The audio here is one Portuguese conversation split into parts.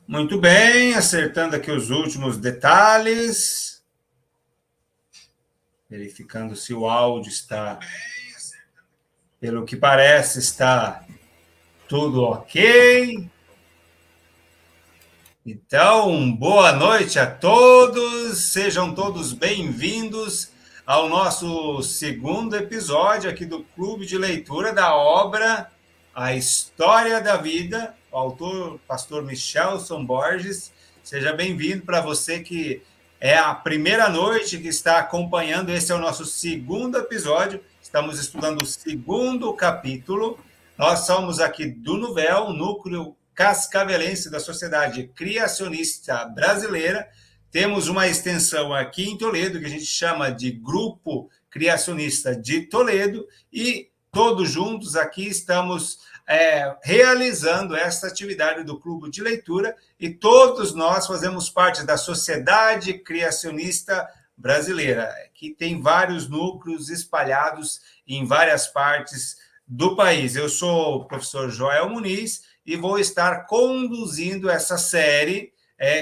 Muito bem, acertando aqui os últimos detalhes, verificando se o áudio está, pelo que parece, está tudo ok. Então, boa noite a todos, sejam todos bem-vindos ao nosso segundo episódio aqui do Clube de Leitura da obra A História da Vida, o autor, pastor Michelson Borges. Seja bem-vindo para você que é a primeira noite que está acompanhando. Esse é o nosso segundo episódio, estamos estudando o segundo capítulo. Nós somos aqui do Nuvel, núcleo cascavelense da Sociedade Criacionista Brasileira. Temos uma extensão aqui em Toledo, que a gente chama de Grupo Criacionista de Toledo, e todos juntos aqui estamos realizando esta atividade do Clube de Leitura, e todos nós fazemos parte da Sociedade Criacionista Brasileira, que tem vários núcleos espalhados em várias partes do país. Eu sou o professor Joel Muniz e vou estar conduzindo essa série,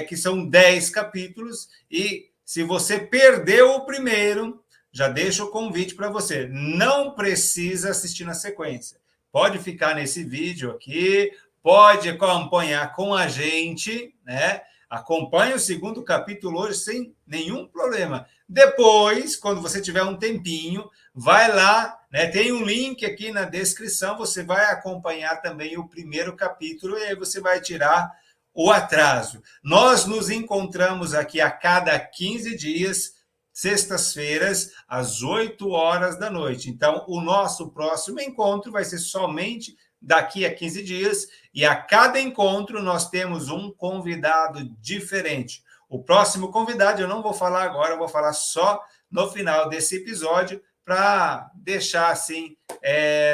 que são 10 capítulos, e se você perdeu o primeiro, já deixo o convite para você. Não precisa assistir na sequência. Pode ficar nesse vídeo aqui, pode acompanhar com a gente, né? Acompanhe o segundo capítulo hoje sem nenhum problema. Depois, quando você tiver um tempinho, vai lá, né? Tem um link aqui na descrição, você vai acompanhar também o primeiro capítulo e aí você vai tirar o atraso. Nós nos encontramos aqui a cada 15 dias, sextas-feiras, às 8 horas da noite. Então, o nosso próximo encontro vai ser somente daqui a 15 dias, e a cada encontro nós temos um convidado diferente. O próximo convidado eu não vou falar agora, eu vou falar só no final desse episódio, para deixar assim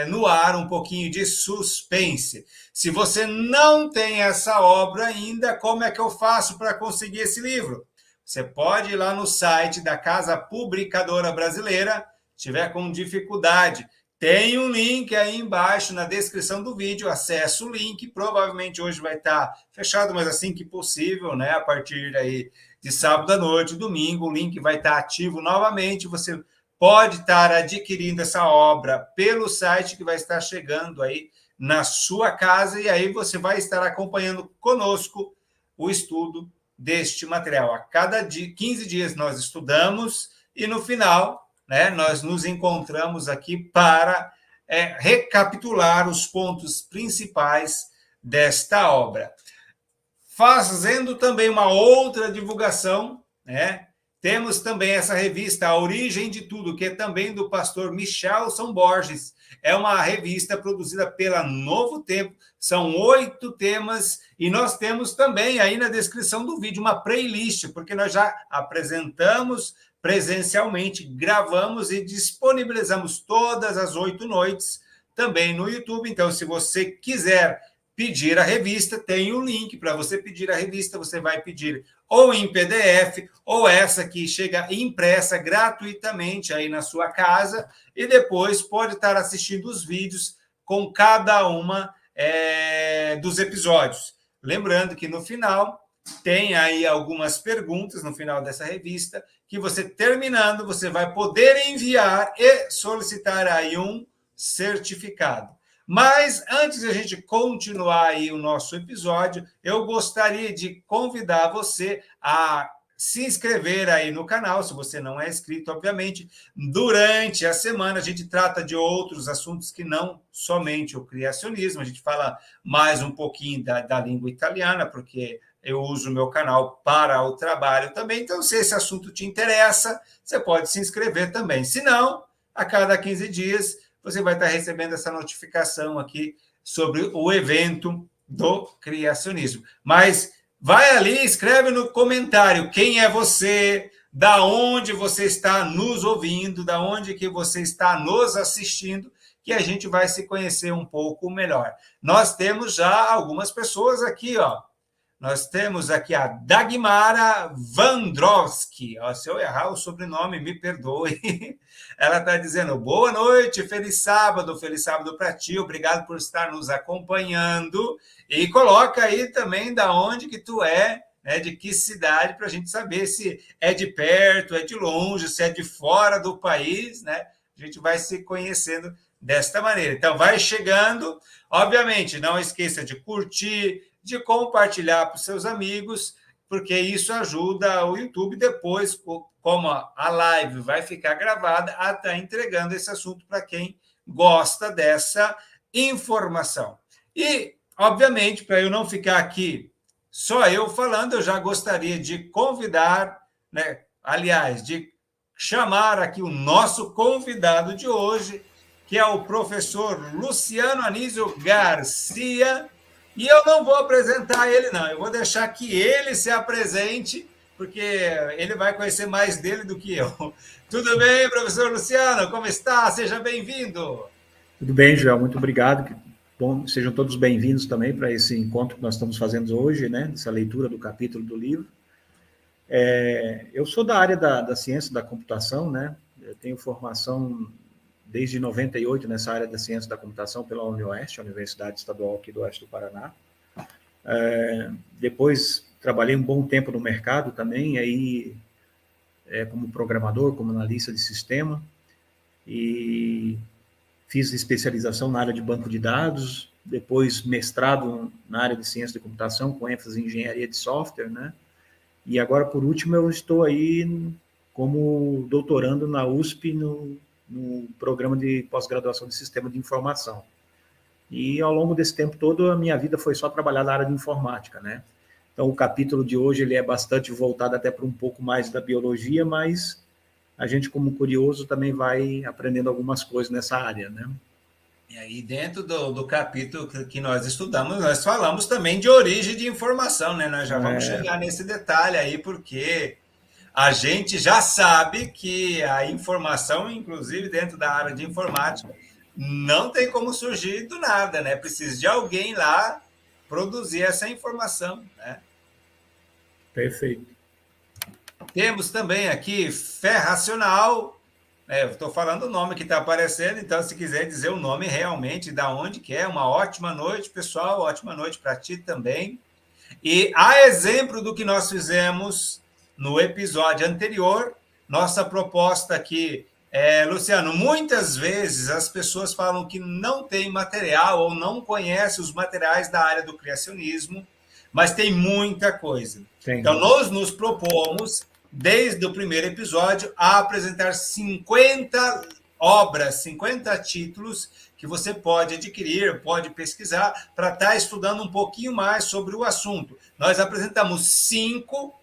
no ar um pouquinho de suspense. Se você não tem essa obra ainda, como é que eu faço para conseguir esse livro? Você pode ir lá no site da Casa Publicadora Brasileira, se tiver com dificuldade. Tem um link aí embaixo na descrição do vídeo, acessa o link, provavelmente hoje vai estar fechado, mas assim que possível, né? A partir aí de sábado à noite, domingo, o link vai estar ativo novamente, você pode estar adquirindo essa obra pelo site que vai estar chegando aí na sua casa, e aí você vai estar acompanhando conosco o estudo deste material. A cada 15 dias nós estudamos e no final, né, nós nos encontramos aqui para recapitular os pontos principais desta obra. Fazendo também uma outra divulgação, né? Temos também essa revista, A Origem de Tudo, que é também do pastor Michelson Borges. É uma revista produzida pela Novo Tempo, são 8 temas, e nós temos também aí na descrição do vídeo uma playlist, porque nós já apresentamos presencialmente, gravamos e disponibilizamos todas as 8 noites também no YouTube. Então, se você quiser pedir a revista, tem um link para você pedir a revista, você vai pedir ou em PDF, ou essa que chega impressa gratuitamente aí na sua casa, e depois pode estar assistindo os vídeos com cada uma dos episódios. Lembrando que no final tem aí algumas perguntas no final dessa revista, que você terminando, você vai poder enviar e solicitar aí um certificado. Mas antes de a gente continuar aí o nosso episódio, eu gostaria de convidar você a se inscrever aí no canal, se você não é inscrito, obviamente. Durante a semana a gente trata de outros assuntos que não somente o criacionismo, a gente fala mais um pouquinho da língua italiana, porque eu uso o meu canal para o trabalho também. Então, se esse assunto te interessa, você pode se inscrever também. Se não, a cada 15 dias você vai estar recebendo essa notificação aqui sobre o evento do criacionismo. Mas vai ali, escreve no comentário quem é você, da onde você está nos ouvindo, da onde que você está nos assistindo, que a gente vai se conhecer um pouco melhor. Nós temos já algumas pessoas aqui, ó, nós temos aqui a Dagmara Vandrowski. Se eu errar o sobrenome, me perdoe. Ela está dizendo, boa noite, feliz sábado para ti, obrigado por estar nos acompanhando. E coloca aí também da onde que tu é, né, de que cidade, para a gente saber se é de perto, é de longe, se é de fora do país, né? A gente vai se conhecendo desta maneira. Então, vai chegando. Obviamente, não esqueça de curtir, de compartilhar para os seus amigos, porque isso ajuda o YouTube depois, como a live vai ficar gravada, a estar entregando esse assunto para quem gosta dessa informação. E, obviamente, para eu não ficar aqui só eu falando, eu já gostaria de convidar, né, aliás, de chamar aqui o nosso convidado de hoje, que é o professor Luciano Anísio Garcia. E eu não vou apresentar ele, não. Eu vou deixar que ele se apresente, porque ele vai conhecer mais dele do que eu. Tudo bem, professor Luciano? Como está? Seja bem-vindo. Tudo bem, Joel. Muito obrigado. Bom, sejam todos bem-vindos também para esse encontro que nós estamos fazendo hoje, né? Essa leitura do capítulo do livro. Eu sou da área da ciência da computação, né? Eu tenho formação desde 98 nessa área da ciência da computação pela UniOeste, a Universidade Estadual aqui do Oeste do Paraná. Depois trabalhei um bom tempo no mercado também, aí como programador, como analista de sistema, e fiz especialização na área de banco de dados, depois mestrado na área de ciência da computação, com ênfase em engenharia de software, né? E agora, por último, eu estou aí como doutorando na USP no programa de pós-graduação de sistema de informação. E ao longo desse tempo todo, a minha vida foi só trabalhar na área de informática, né? Então, o capítulo de hoje ele é bastante voltado até para um pouco mais da biologia, mas a gente, como curioso, também vai aprendendo algumas coisas nessa área, né? E aí, dentro do capítulo que nós estudamos, nós falamos também de origem de informação, né? Nós já vamos chegar nesse detalhe aí, porque a gente já sabe que a informação, inclusive dentro da área de informática, não tem como surgir do nada, né? Precisa de alguém lá produzir essa informação, né? Perfeito. Temos também aqui fé racional. Eu estou falando o nome que está aparecendo, então se quiser dizer o nome realmente, da onde que é, uma ótima noite, pessoal, ótima noite para ti também. E a exemplo do que nós fizemos no episódio anterior, nossa proposta aqui Luciano, muitas vezes as pessoas falam que não tem material ou não conhecem os materiais da área do criacionismo, mas tem muita coisa. Então, nós nos propomos, desde o primeiro episódio, a apresentar 50 obras, 50 títulos que você pode adquirir, pode pesquisar, para estar estudando um pouquinho mais sobre o assunto. Nós apresentamos 5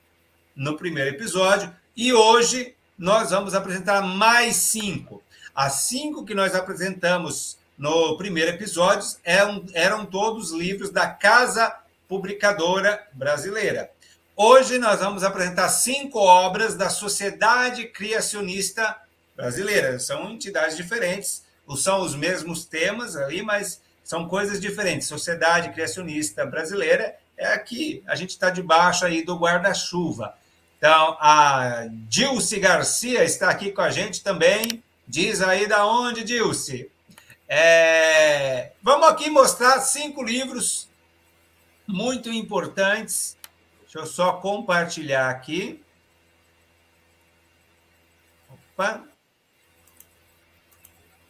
no primeiro episódio e hoje nós vamos apresentar mais 5. As 5 que nós apresentamos no primeiro episódio eram todos livros da Casa Publicadora Brasileira. Hoje nós vamos apresentar 5 obras da Sociedade Criacionista Brasileira. São entidades diferentes, são os mesmos temas ali, mas são coisas diferentes. Sociedade Criacionista Brasileira é aqui, a gente está debaixo aí do guarda-chuva. Então, a Dilce Garcia está aqui com a gente também. Diz aí da onde, Dilce? Vamos aqui mostrar 5 livros muito importantes. Deixa eu só compartilhar aqui. Opa.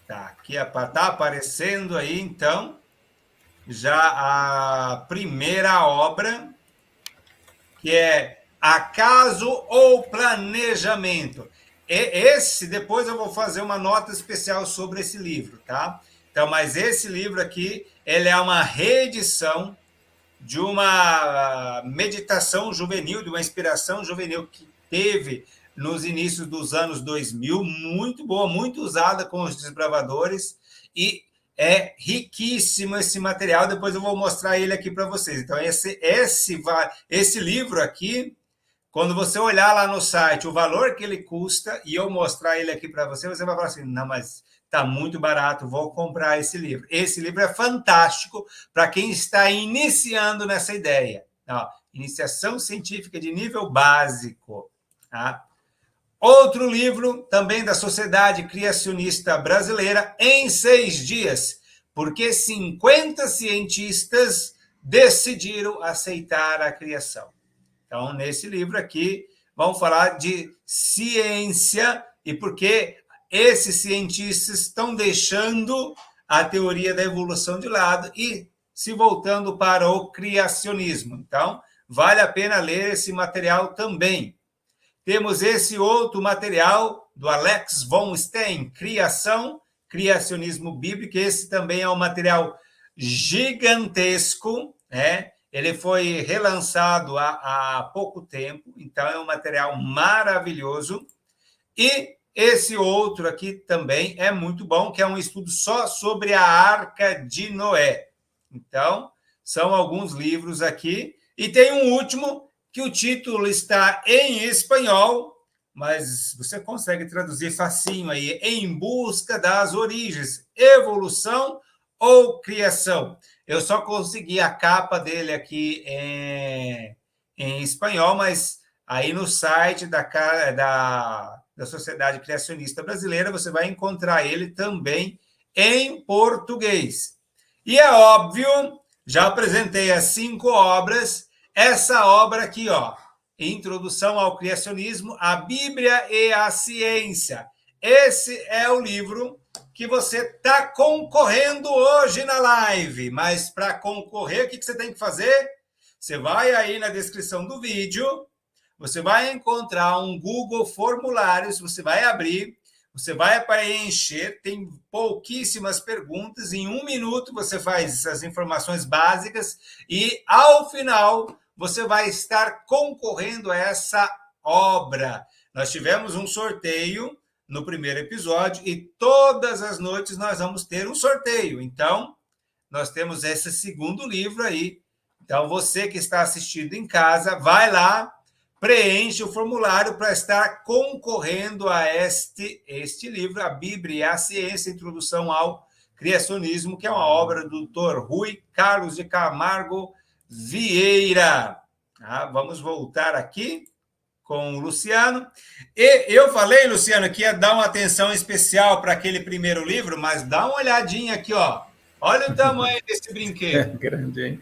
Tá, aqui está aparecendo aí, então, já a primeira obra, que é Acaso ou Planejamento. Esse, depois eu vou fazer uma nota especial sobre esse livro, tá? Então, mas esse livro aqui, ele é uma reedição de uma meditação juvenil, de uma inspiração juvenil que teve nos inícios dos anos 2000, muito boa, muito usada com os desbravadores, e é riquíssimo esse material, depois eu vou mostrar ele aqui para vocês. Então, esse livro aqui, quando você olhar lá no site o valor que ele custa, e eu mostrar ele aqui para você, você vai falar assim, não, mas está muito barato, vou comprar esse livro. Esse livro é fantástico para quem está iniciando nessa ideia. Iniciação científica de nível básico. Tá? Outro livro, também da Sociedade Criacionista Brasileira, Em 6 Dias, porque 50 cientistas decidiram aceitar a criação. Então, nesse livro aqui, vamos falar de ciência e por que esses cientistas estão deixando a teoria da evolução de lado e se voltando para o criacionismo. Então, vale a pena ler esse material também. Temos esse outro material do Alex von Stein, Criação, Criacionismo Bíblico. Esse também é um material gigantesco, né? Ele foi relançado há pouco tempo, então é um material maravilhoso. E esse outro aqui também é muito bom, que é um estudo só sobre a Arca de Noé. Então, são alguns livros aqui. E tem um último, que o título está em espanhol, mas você consegue traduzir facinho aí, Em Busca das Origens, Evolução ou Criação. Eu só consegui a capa dele aqui em espanhol, mas aí no site da Sociedade Criacionista Brasileira você vai encontrar ele também em português. E é óbvio, já apresentei as 5 obras, essa obra aqui, ó, Introdução ao Criacionismo, a Bíblia e a Ciência. Esse é o livro que você está concorrendo hoje na live. Mas para concorrer, o que você tem que fazer? Você vai aí na descrição do vídeo, você vai encontrar um Google Formulários, você vai abrir, você vai preencher, tem pouquíssimas perguntas, em 1 minuto você faz as informações básicas e, ao final, você vai estar concorrendo a essa obra. Nós tivemos um sorteio no primeiro episódio e todas as noites nós vamos ter um sorteio. Então, nós temos esse segundo livro aí. Então, você que está assistindo em casa, vai lá, preenche o formulário para estar concorrendo a este livro, a Bíblia e a Ciência, Introdução ao Criacionismo, que é uma obra do Dr. Rui Carlos de Camargo Vieira. Vamos voltar aqui com o Luciano. E eu falei, Luciano, que ia dar uma atenção especial para aquele primeiro livro, mas dá uma olhadinha aqui, ó. Olha o tamanho desse brinquedo. É grande, hein?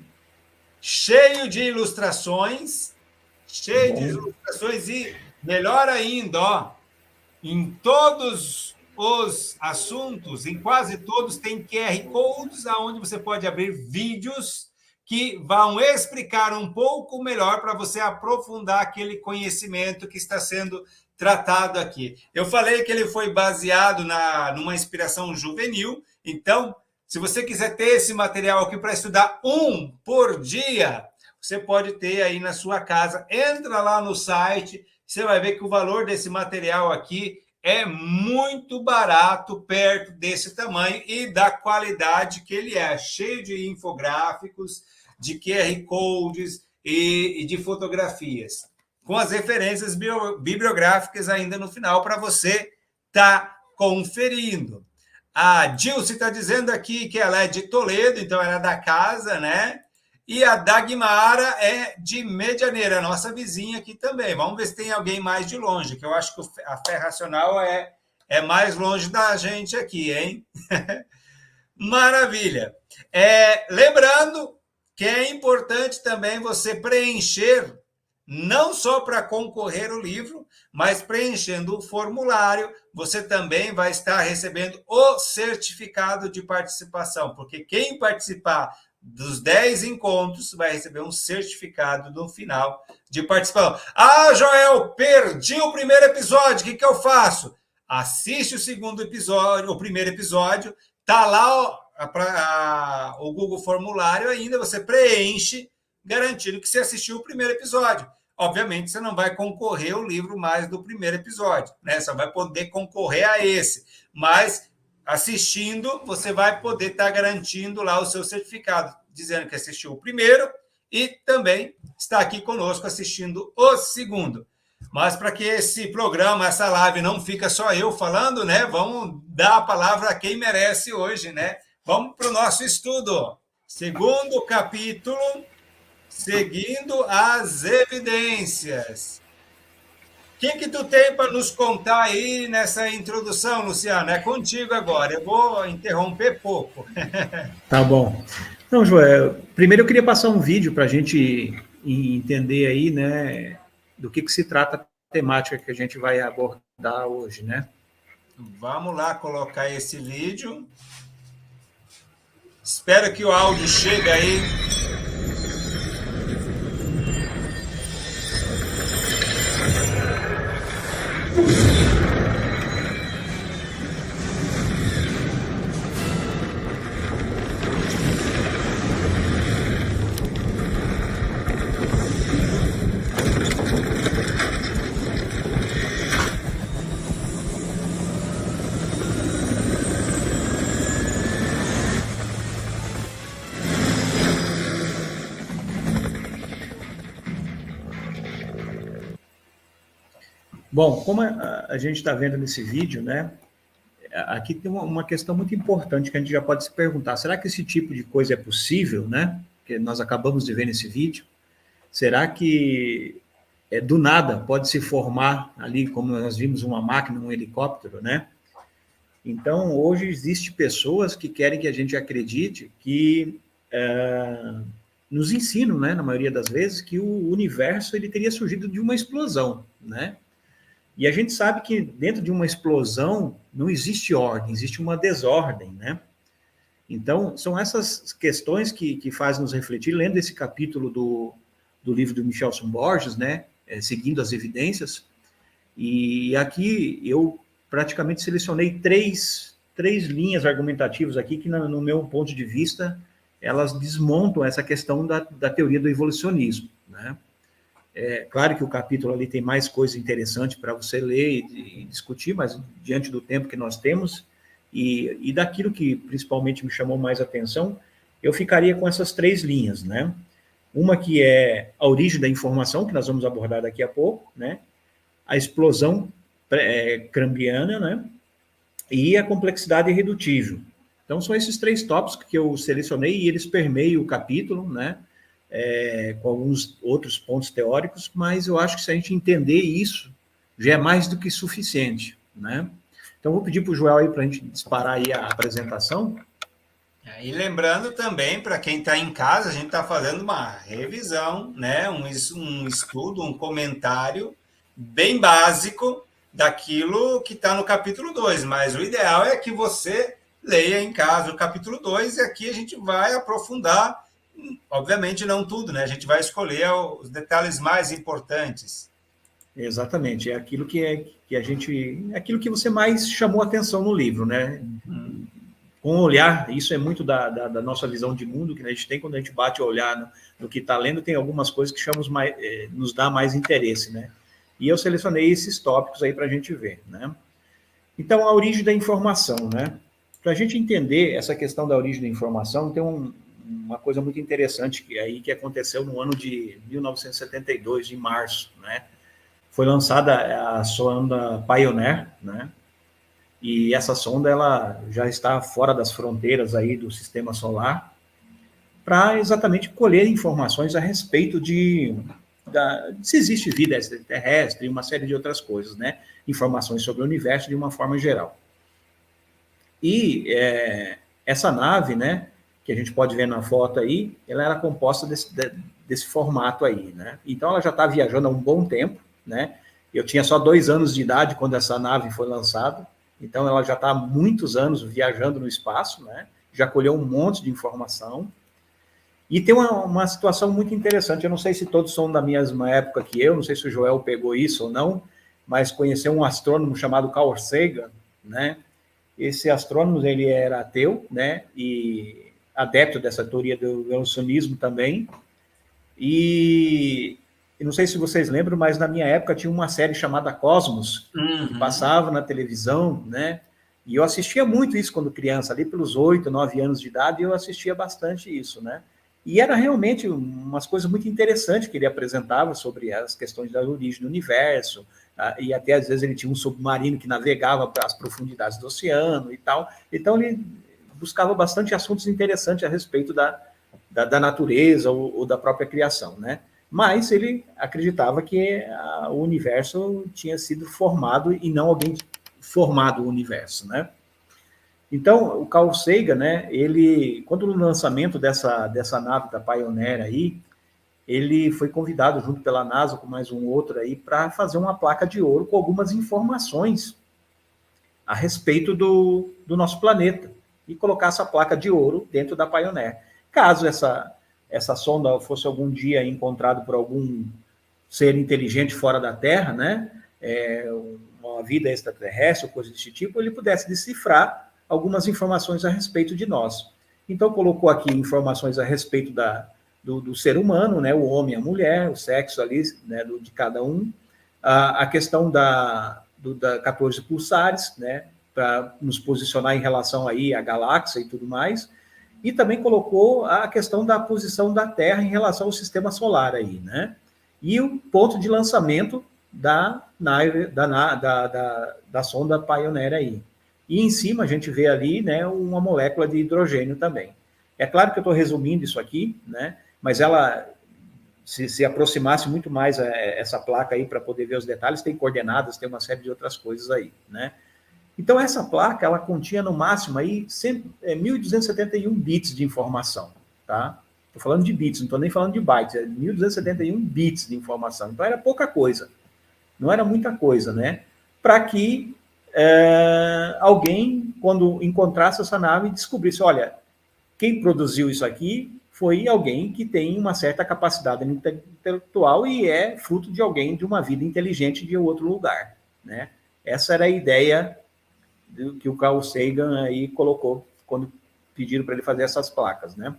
Cheio de ilustrações, e, melhor ainda, ó, em todos os assuntos, em quase todos, tem QR Codes, onde você pode abrir vídeos que vão explicar um pouco melhor para você aprofundar aquele conhecimento que está sendo tratado aqui. Eu falei que ele foi baseado numa inspiração juvenil, então, se você quiser ter esse material aqui para estudar 1 por dia, você pode ter aí na sua casa. Entra lá no site, você vai ver que o valor desse material aqui é muito barato, perto desse tamanho e da qualidade que ele é, cheio de infográficos, de QR Codes e de fotografias, com as referências bibliográficas ainda no final para você estar conferindo. A Dilce está dizendo aqui que ela é de Toledo, então ela é da casa, né? E a Dagmara é de Medianeira, nossa vizinha aqui também. Vamos ver se tem alguém mais de longe, que eu acho que a Fé Racional é mais longe da gente aqui, hein? Maravilha! Lembrando que é importante também você preencher, não só para concorrer o livro, mas preenchendo o formulário, você também vai estar recebendo o certificado de participação, porque quem participar dos 10 encontros vai receber um certificado no final de participação. Joel, perdi o primeiro episódio, o que eu faço? Assiste o segundo episódio, o primeiro episódio, tá lá o Google Formulário ainda, você preenche, garantindo que você assistiu o primeiro episódio. Obviamente, você não vai concorrer ao livro mais do primeiro episódio, né? Só vai poder concorrer a esse. Mas, assistindo, você vai poder estar garantindo lá o seu certificado, dizendo que assistiu o primeiro e também está aqui conosco assistindo o segundo. Mas para que esse programa, essa live, não fica só eu falando, né? Vamos dar a palavra a quem merece hoje, né? Vamos para o nosso estudo. Segundo capítulo seguindo as evidências. O que tu tem para nos contar aí nessa introdução, Luciano? É contigo agora. Eu vou interromper pouco. Tá bom. Então, Joel, primeiro eu queria passar um vídeo para a gente entender aí, né, do que se trata a temática que a gente vai abordar hoje, né? Vamos lá colocar esse vídeo. Espero que o áudio chegue aí. Bom, como a gente está vendo nesse vídeo, né, aqui tem uma questão muito importante que a gente já pode se perguntar, será que esse tipo de coisa é possível, né, que nós acabamos de ver nesse vídeo? Será que do nada pode se formar ali, como nós vimos, uma máquina, um helicóptero, né? Então, hoje existe pessoas que querem que a gente acredite que nos ensinam, né, na maioria das vezes, que o universo ele teria surgido de uma explosão, né? E a gente sabe que dentro de uma explosão não existe ordem, existe uma desordem, né? Então, são essas questões que fazem nos refletir, lendo esse capítulo do livro do Michelson Borges, né? Seguindo as evidências. E aqui eu praticamente selecionei três linhas argumentativas aqui que, no meu ponto de vista, elas desmontam essa questão da teoria do evolucionismo, né? É claro que o capítulo ali tem mais coisa interessante para você ler e discutir, mas diante do tempo que nós temos e daquilo que principalmente me chamou mais atenção, eu ficaria com essas três linhas, né? Uma que é a origem da informação, que nós vamos abordar daqui a pouco, né? A explosão cambriana, né? E a complexidade irredutível. Então, são esses três tópicos que eu selecionei e eles permeiam o capítulo, né? Com alguns outros pontos teóricos, mas eu acho que se a gente entender isso, já é mais do que suficiente, né? Então, vou pedir para o Joel aí para a gente disparar aí a apresentação. E lembrando também, para quem está em casa, a gente está fazendo uma revisão, né? Um estudo, um comentário bem básico daquilo que está no capítulo 2, mas o ideal é que você leia em casa o capítulo 2 e aqui a gente vai aprofundar, obviamente não tudo, né? A gente vai escolher os detalhes mais importantes. Exatamente, é aquilo que a gente, é aquilo que você mais chamou atenção no livro, né? Com o olhar, isso é muito da nossa visão de mundo que a gente tem quando a gente bate o olhar no que está lendo, tem algumas coisas que nos dá mais interesse, né? E eu selecionei esses tópicos aí para a gente ver, né? Então, a origem da informação, né? Para a gente entender essa questão da origem da informação, tem uma coisa muito interessante que aconteceu no ano de 1972, em março, né? Foi lançada a sonda Pioneer, né? E essa sonda ela já está fora das fronteiras aí do sistema solar para exatamente colher informações a respeito de se existe vida extraterrestre e uma série de outras coisas, né? Informações sobre o universo de uma forma geral. E essa nave, né, que a gente pode ver na foto aí, ela era composta desse formato aí, né? Então ela já está viajando há um bom tempo, né? Eu tinha só 2 anos de idade quando essa nave foi lançada, então ela já está há muitos anos viajando no espaço, né? Já colheu um monte de informação. E tem uma situação muito interessante, eu não sei se todos são da mesma época que eu, não sei se o Joel pegou isso ou não, mas conheceu um astrônomo chamado Carl Sagan, né? Esse astrônomo, ele era ateu, né? E adepto dessa teoria do evolucionismo também. E não sei se vocês lembram, mas na minha época tinha uma série chamada Cosmos, que passava na televisão, né? E eu assistia muito isso quando criança, ali pelos 8, 9 anos de idade, eu assistia bastante isso, né? E era realmente umas coisas muito interessantes que ele apresentava sobre as questões da origem do universo, e até às vezes ele tinha um submarino que navegava para as profundidades do oceano e tal. Então ele buscava bastante assuntos interessantes a respeito da natureza ou da própria criação, né? Mas ele acreditava que o universo tinha sido formado e não alguém formado o universo, né? Então, o Carl Sagan, né, ele, quando no lançamento dessa nave da Pioneer aí, ele foi convidado junto pela NASA com mais um outro aí para fazer uma placa de ouro com algumas informações a respeito do nosso planeta e colocar essa placa de ouro dentro da Pioneer. Caso essa sonda fosse algum dia encontrada por algum ser inteligente fora da Terra, né, uma vida extraterrestre ou coisa desse tipo, ele pudesse decifrar algumas informações a respeito de nós. Então, colocou aqui informações a respeito do ser humano, né, o homem e a mulher, o sexo ali, né, de cada um, a questão da 14 pulsares, né, para nos posicionar em relação aí à galáxia e tudo mais, e também colocou a questão da posição da Terra em relação ao sistema solar aí, né, e o ponto de lançamento da sonda Pioneer aí. E em cima a gente vê ali, né, uma molécula de hidrogênio também. É claro que eu estou resumindo isso aqui, né, mas ela, se aproximasse muito mais essa placa aí para poder ver os detalhes, tem coordenadas, tem uma série de outras coisas aí, né. Então, essa placa, ela continha no máximo aí 1.271 bits de informação, tá? Estou falando de bits, não estou nem falando de bytes, é 1.271 bits de informação. Então, era pouca coisa, não era muita coisa, né? Para que alguém, quando encontrasse essa nave, descobrisse, olha, quem produziu isso aqui foi alguém que tem uma certa capacidade intelectual e é fruto de alguém de uma vida inteligente de outro lugar, né? Essa era a ideia que o Carl Sagan aí colocou quando pediram para ele fazer essas placas, né?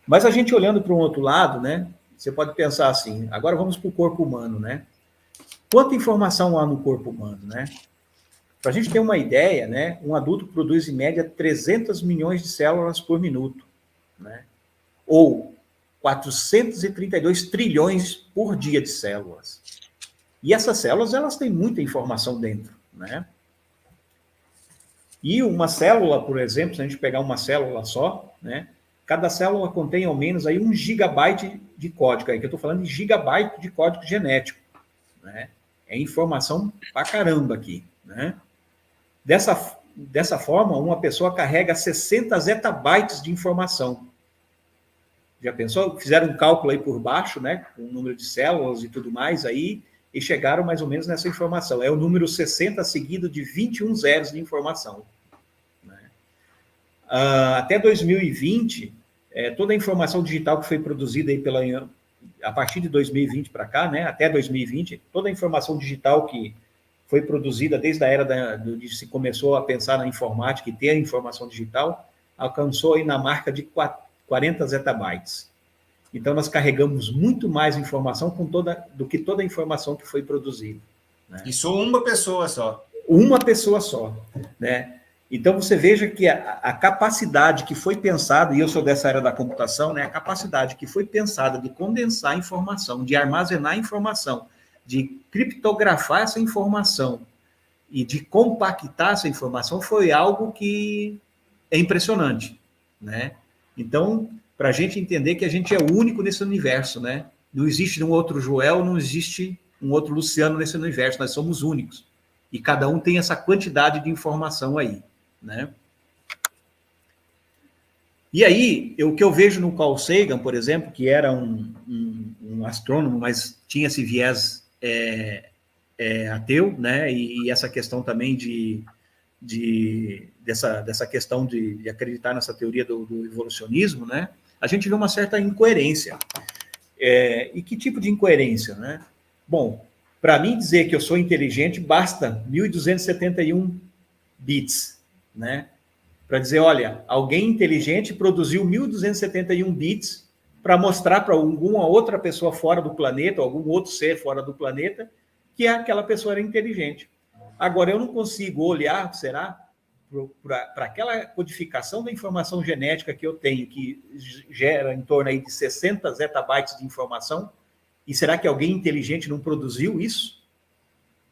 Mas a gente olhando para um outro lado, né? Você pode pensar assim, agora vamos para o corpo humano, né? Quanta informação há no corpo humano, né? Para a gente ter uma ideia, né? Um adulto produz em média 300 milhões de células por minuto, né? Ou 432 trilhões por dia de células. E essas células, elas têm muita informação dentro, né? E uma célula, por exemplo, se a gente pegar uma célula só, né? Cada célula contém ao menos aí 1 gigabyte de código, aí que eu estou falando de gigabyte de código genético, né? É informação pra caramba aqui, né? Dessa forma, uma pessoa carrega 60 zettabytes de informação. Já pensou? Fizeram um cálculo aí por baixo, né? Com o número de células e tudo mais aí, e chegaram mais ou menos nessa informação. É o número 60 seguido de 21 zeros de informação. Até 2020, toda a informação digital que foi produzida aí a partir de 2020 para cá, né, até 2020, toda a informação digital que foi produzida desde a era de se começou a pensar na informática e ter a informação digital, alcançou aí na marca de 40 zettabytes. Então, nós carregamos muito mais informação do que toda a informação que foi produzida, né? Isso uma pessoa só. Uma pessoa só, né? Então, você veja que a capacidade que foi pensada, e eu sou dessa área da computação, né? A capacidade que foi pensada de condensar informação, de armazenar informação, de criptografar essa informação e de compactar essa informação foi algo que é impressionante, né? Então, para a gente entender que a gente é o único nesse universo, né? Não existe um outro Joel, não existe um outro Luciano nesse universo, nós somos únicos. E cada um tem essa quantidade de informação aí, né? E aí, o que eu vejo no Carl Sagan, por exemplo, que era um astrônomo, mas tinha esse viés ateu, né? E essa questão também dessa questão de acreditar nessa teoria do evolucionismo, né? A gente vê uma certa incoerência. E que tipo de incoerência, né? Bom, para mim dizer que eu sou inteligente, basta 1.271 bits, né? Para dizer, olha, alguém inteligente produziu 1.271 bits para mostrar para alguma outra pessoa fora do planeta, algum outro ser fora do planeta, que aquela pessoa era inteligente. Agora, eu não consigo olhar, será, para aquela codificação da informação genética que eu tenho, que gera em torno aí de 60 zettabytes de informação, e será que alguém inteligente não produziu isso?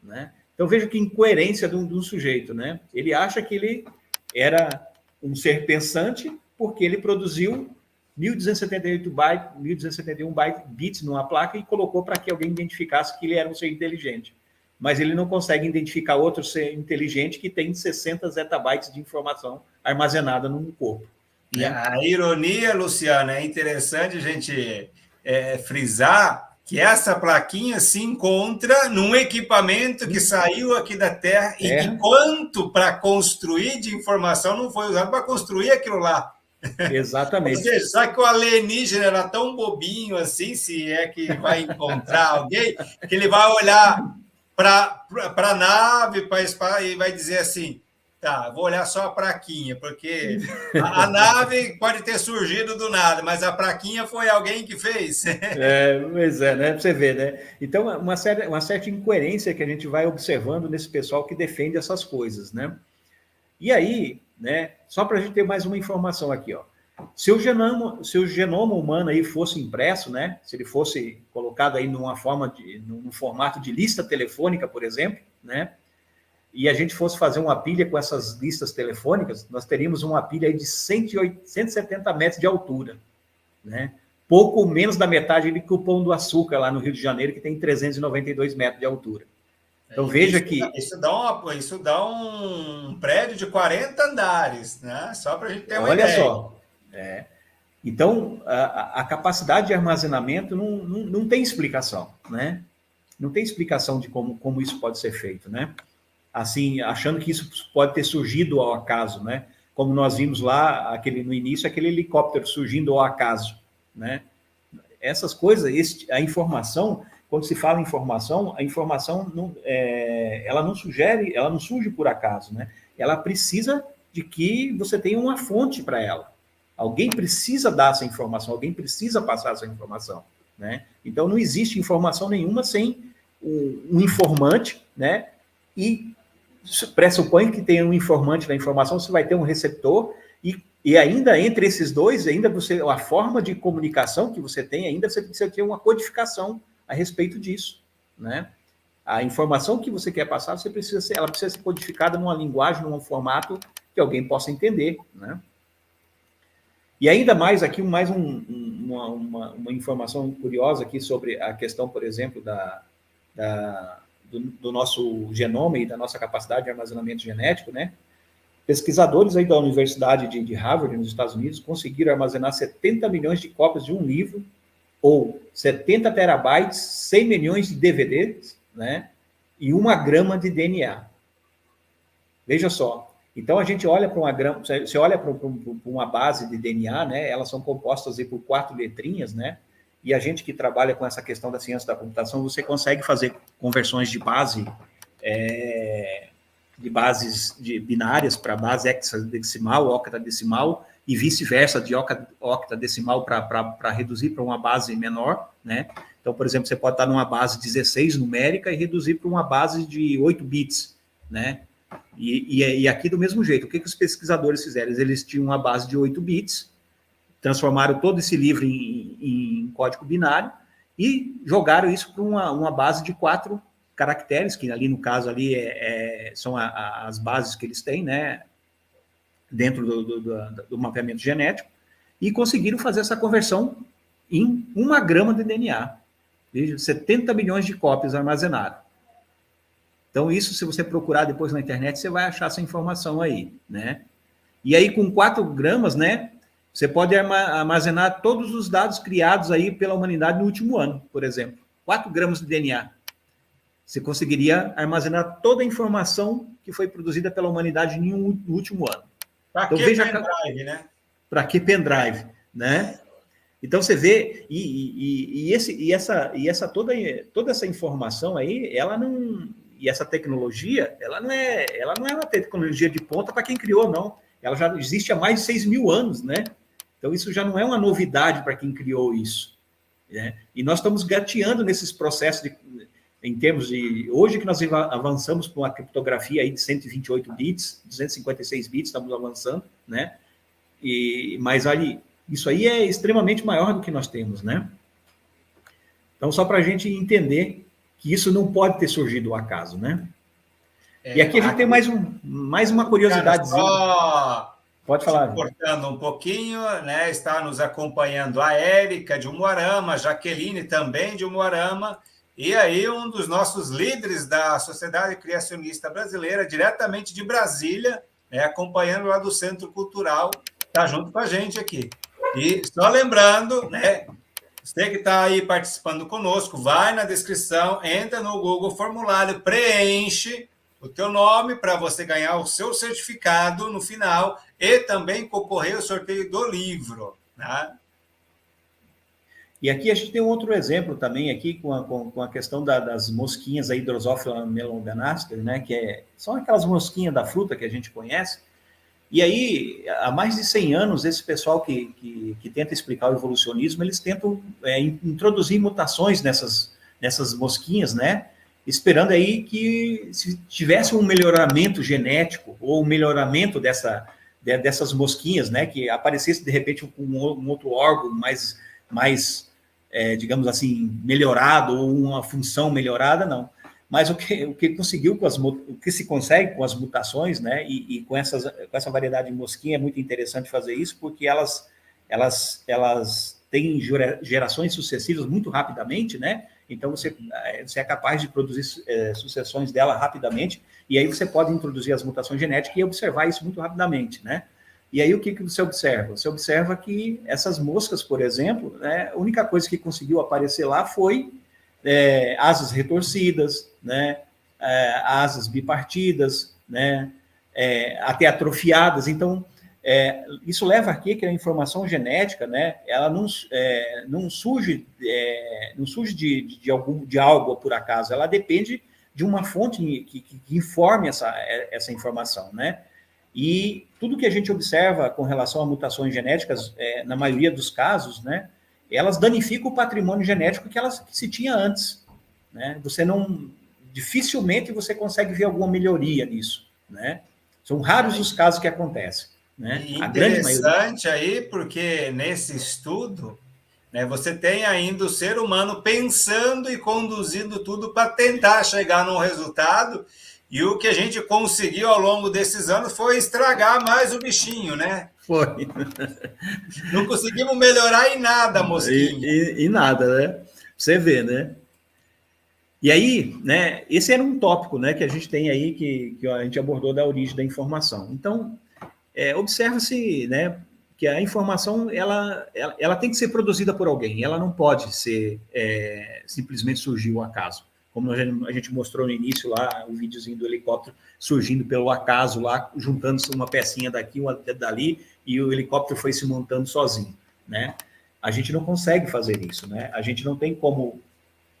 Né? Então, veja que incoerência de um sujeito, né? Ele acha que ele era um ser pensante porque ele produziu 1271 bits numa placa e colocou para que alguém identificasse que ele era um ser inteligente. Mas ele não consegue identificar outro ser inteligente que tem 60 zettabytes de informação armazenada num corpo. Né? A ironia, Luciano, é interessante a gente frisar que essa plaquinha se encontra num equipamento que saiu aqui da Terra e que quanto para construir de informação não foi usado para construir aquilo lá. Exatamente. Ou seja, só que o alienígena era tão bobinho assim, se é que vai encontrar alguém, que ele vai olhar para a nave, para e vai dizer assim, tá, vou olhar só a plaquinha, porque a nave pode ter surgido do nada, mas a plaquinha foi alguém que fez. Pois é, né? Pra você ver, né? Então, uma certa incoerência que a gente vai observando nesse pessoal que defende essas coisas, né? E aí, né? Só para a gente ter mais uma informação aqui, ó. Se o genoma humano aí fosse impresso, né? Se ele fosse colocado aí num formato de lista telefônica, por exemplo, né? E a gente fosse fazer uma pilha com essas listas telefônicas, nós teríamos uma pilha aí de 170 metros de altura, né? Pouco menos da metade do Pão do Açúcar, lá no Rio de Janeiro, que tem 392 metros de altura. Então, veja que... Isso dá um prédio de 40 andares, né? Só para a gente ter uma ideia. Olha só. Então, a capacidade de armazenamento não tem explicação, né? Não tem explicação de como isso pode ser feito, né? Assim, achando que isso pode ter surgido ao acaso, né? Como nós vimos lá, no início, aquele helicóptero surgindo ao acaso, né? Essas coisas, a informação, quando se fala em informação, a informação ela não surge por acaso, né? Ela precisa de que você tenha uma fonte para ela. Alguém precisa dar essa informação, alguém precisa passar essa informação, né? Então, não existe informação nenhuma sem um informante, né? E pressupõe que tem um informante da informação, você vai ter um receptor, e ainda entre esses dois, a forma de comunicação que você tem, ainda você precisa ter uma codificação a respeito disso, né? A informação que você quer passar, ela precisa ser codificada numa linguagem, num formato que alguém possa entender, né? E ainda mais aqui, uma informação curiosa aqui sobre a questão, por exemplo, do nosso genoma e da nossa capacidade de armazenamento genético, né? Pesquisadores aí da Universidade de Harvard, nos Estados Unidos, conseguiram armazenar 70 milhões de cópias de um livro, ou 70 terabytes, 100 milhões de DVDs, né? E 1 grama de DNA. Veja só. Então, a gente olha para você olha para uma base de DNA, né? Elas são compostas aí por 4 letrinhas, né? E a gente que trabalha com essa questão da ciência da computação, você consegue fazer conversões de bases binárias para base hexadecimal, octadecimal, e vice-versa, de octadecimal para reduzir para uma base menor, né? Então, por exemplo, você pode estar numa base 16 numérica e reduzir para uma base de 8 bits, né? E aqui do mesmo jeito, o que os pesquisadores fizeram? Eles tinham uma base de 8 bits, transformaram todo esse livro em código binário e jogaram isso para uma base de 4 caracteres, que ali no caso ali são as bases que eles têm, né, dentro do mapeamento genético, e conseguiram fazer essa conversão em 1 grama de DNA. Veja, 70 milhões de cópias armazenadas. Então, isso, se você procurar depois na internet, você vai achar essa informação aí, né? E aí, com 4 gramas, né, você pode armazenar todos os dados criados aí pela humanidade no último ano, por exemplo. 4 gramas de DNA. Você conseguiria armazenar toda a informação que foi produzida pela humanidade no último ano. Para então, que pendrive, né? Para que pendrive, né? Então, você vê, toda essa informação aí, ela não... E essa tecnologia, ela não é uma tecnologia de ponta para quem criou, não. Ela já existe há mais de 6 mil anos, né? Então, isso já não é uma novidade para quem criou isso, né? E nós estamos gateando nesses processos em termos de... Hoje que nós avançamos para uma criptografia aí de 128 bits, 256 bits, estamos avançando, né? Mas ali, isso aí é extremamente maior do que nós temos, né? Então, só para a gente entender que isso não pode ter surgido ao acaso, né? E aqui a gente tem mais uma curiosidade. Pode te falar. cortando um pouquinho, né? Está nos acompanhando a Érica de Umuarama, a Jaqueline também de Umuarama, e aí um dos nossos líderes da Sociedade Criacionista Brasileira, diretamente de Brasília, né, acompanhando lá do Centro Cultural, está junto com a gente aqui. E só lembrando, né, você que está aí participando conosco, vai na descrição, entra no Google Formulário, preenche o teu nome para você ganhar o seu certificado no final e também concorrer ao sorteio do livro, né? E aqui a gente tem um outro exemplo também aqui com a questão das mosquinhas, a Drosophila melanogaster, né, são aquelas mosquinhas da fruta que a gente conhece. E aí, há mais de 100 anos, esse pessoal que tenta explicar o evolucionismo, eles tentam introduzir mutações nessas mosquinhas, né? Esperando aí que se tivesse um melhoramento genético ou um melhoramento dessas mosquinhas, né? Que aparecesse, de repente, um outro órgão mais digamos assim, melhorado ou uma função melhorada, não. Mas o que conseguiu o que se consegue com as mutações, né, e com essa variedade de mosquinha, é muito interessante fazer isso, porque elas têm gerações sucessivas muito rapidamente, né? Então você é capaz de produzir sucessões dela rapidamente, e aí você pode introduzir as mutações genéticas e observar isso muito rapidamente, né? E aí o que você observa? Você observa que essas moscas, por exemplo, né, a única coisa que conseguiu aparecer lá foi asas retorcidas, né, asas bipartidas, né, até atrofiadas. Então, isso leva aqui que a informação genética, né, ela não surge de algo por acaso, ela depende de uma fonte que informe essa informação, né? E tudo que a gente observa com relação a mutações genéticas, na maioria dos casos, né, elas danificam o patrimônio genético que se tinha antes, né? Dificilmente você consegue ver alguma melhoria nisso, né? São raros os casos que acontecem, né? E A grande maioria. interessante aí, porque nesse estudo, né, você tem ainda o ser humano pensando e conduzindo tudo para tentar chegar num resultado, e o que a gente conseguiu ao longo desses anos foi estragar mais o bichinho, né? Foi. Não conseguimos melhorar em nada a mosquinha. E nada, né? Você vê, né? E aí, né, esse era um tópico, né, que a gente tem aí, que a gente abordou da origem da informação. Então, observa-se, né, que a informação, ela tem que ser produzida por alguém, ela não pode ser simplesmente surgir ao acaso. Como a gente mostrou no início lá, o videozinho do helicóptero surgindo pelo acaso lá, juntando-se uma pecinha daqui, uma dali, e o helicóptero foi se montando sozinho, né? A gente não consegue fazer isso, né? A gente não tem como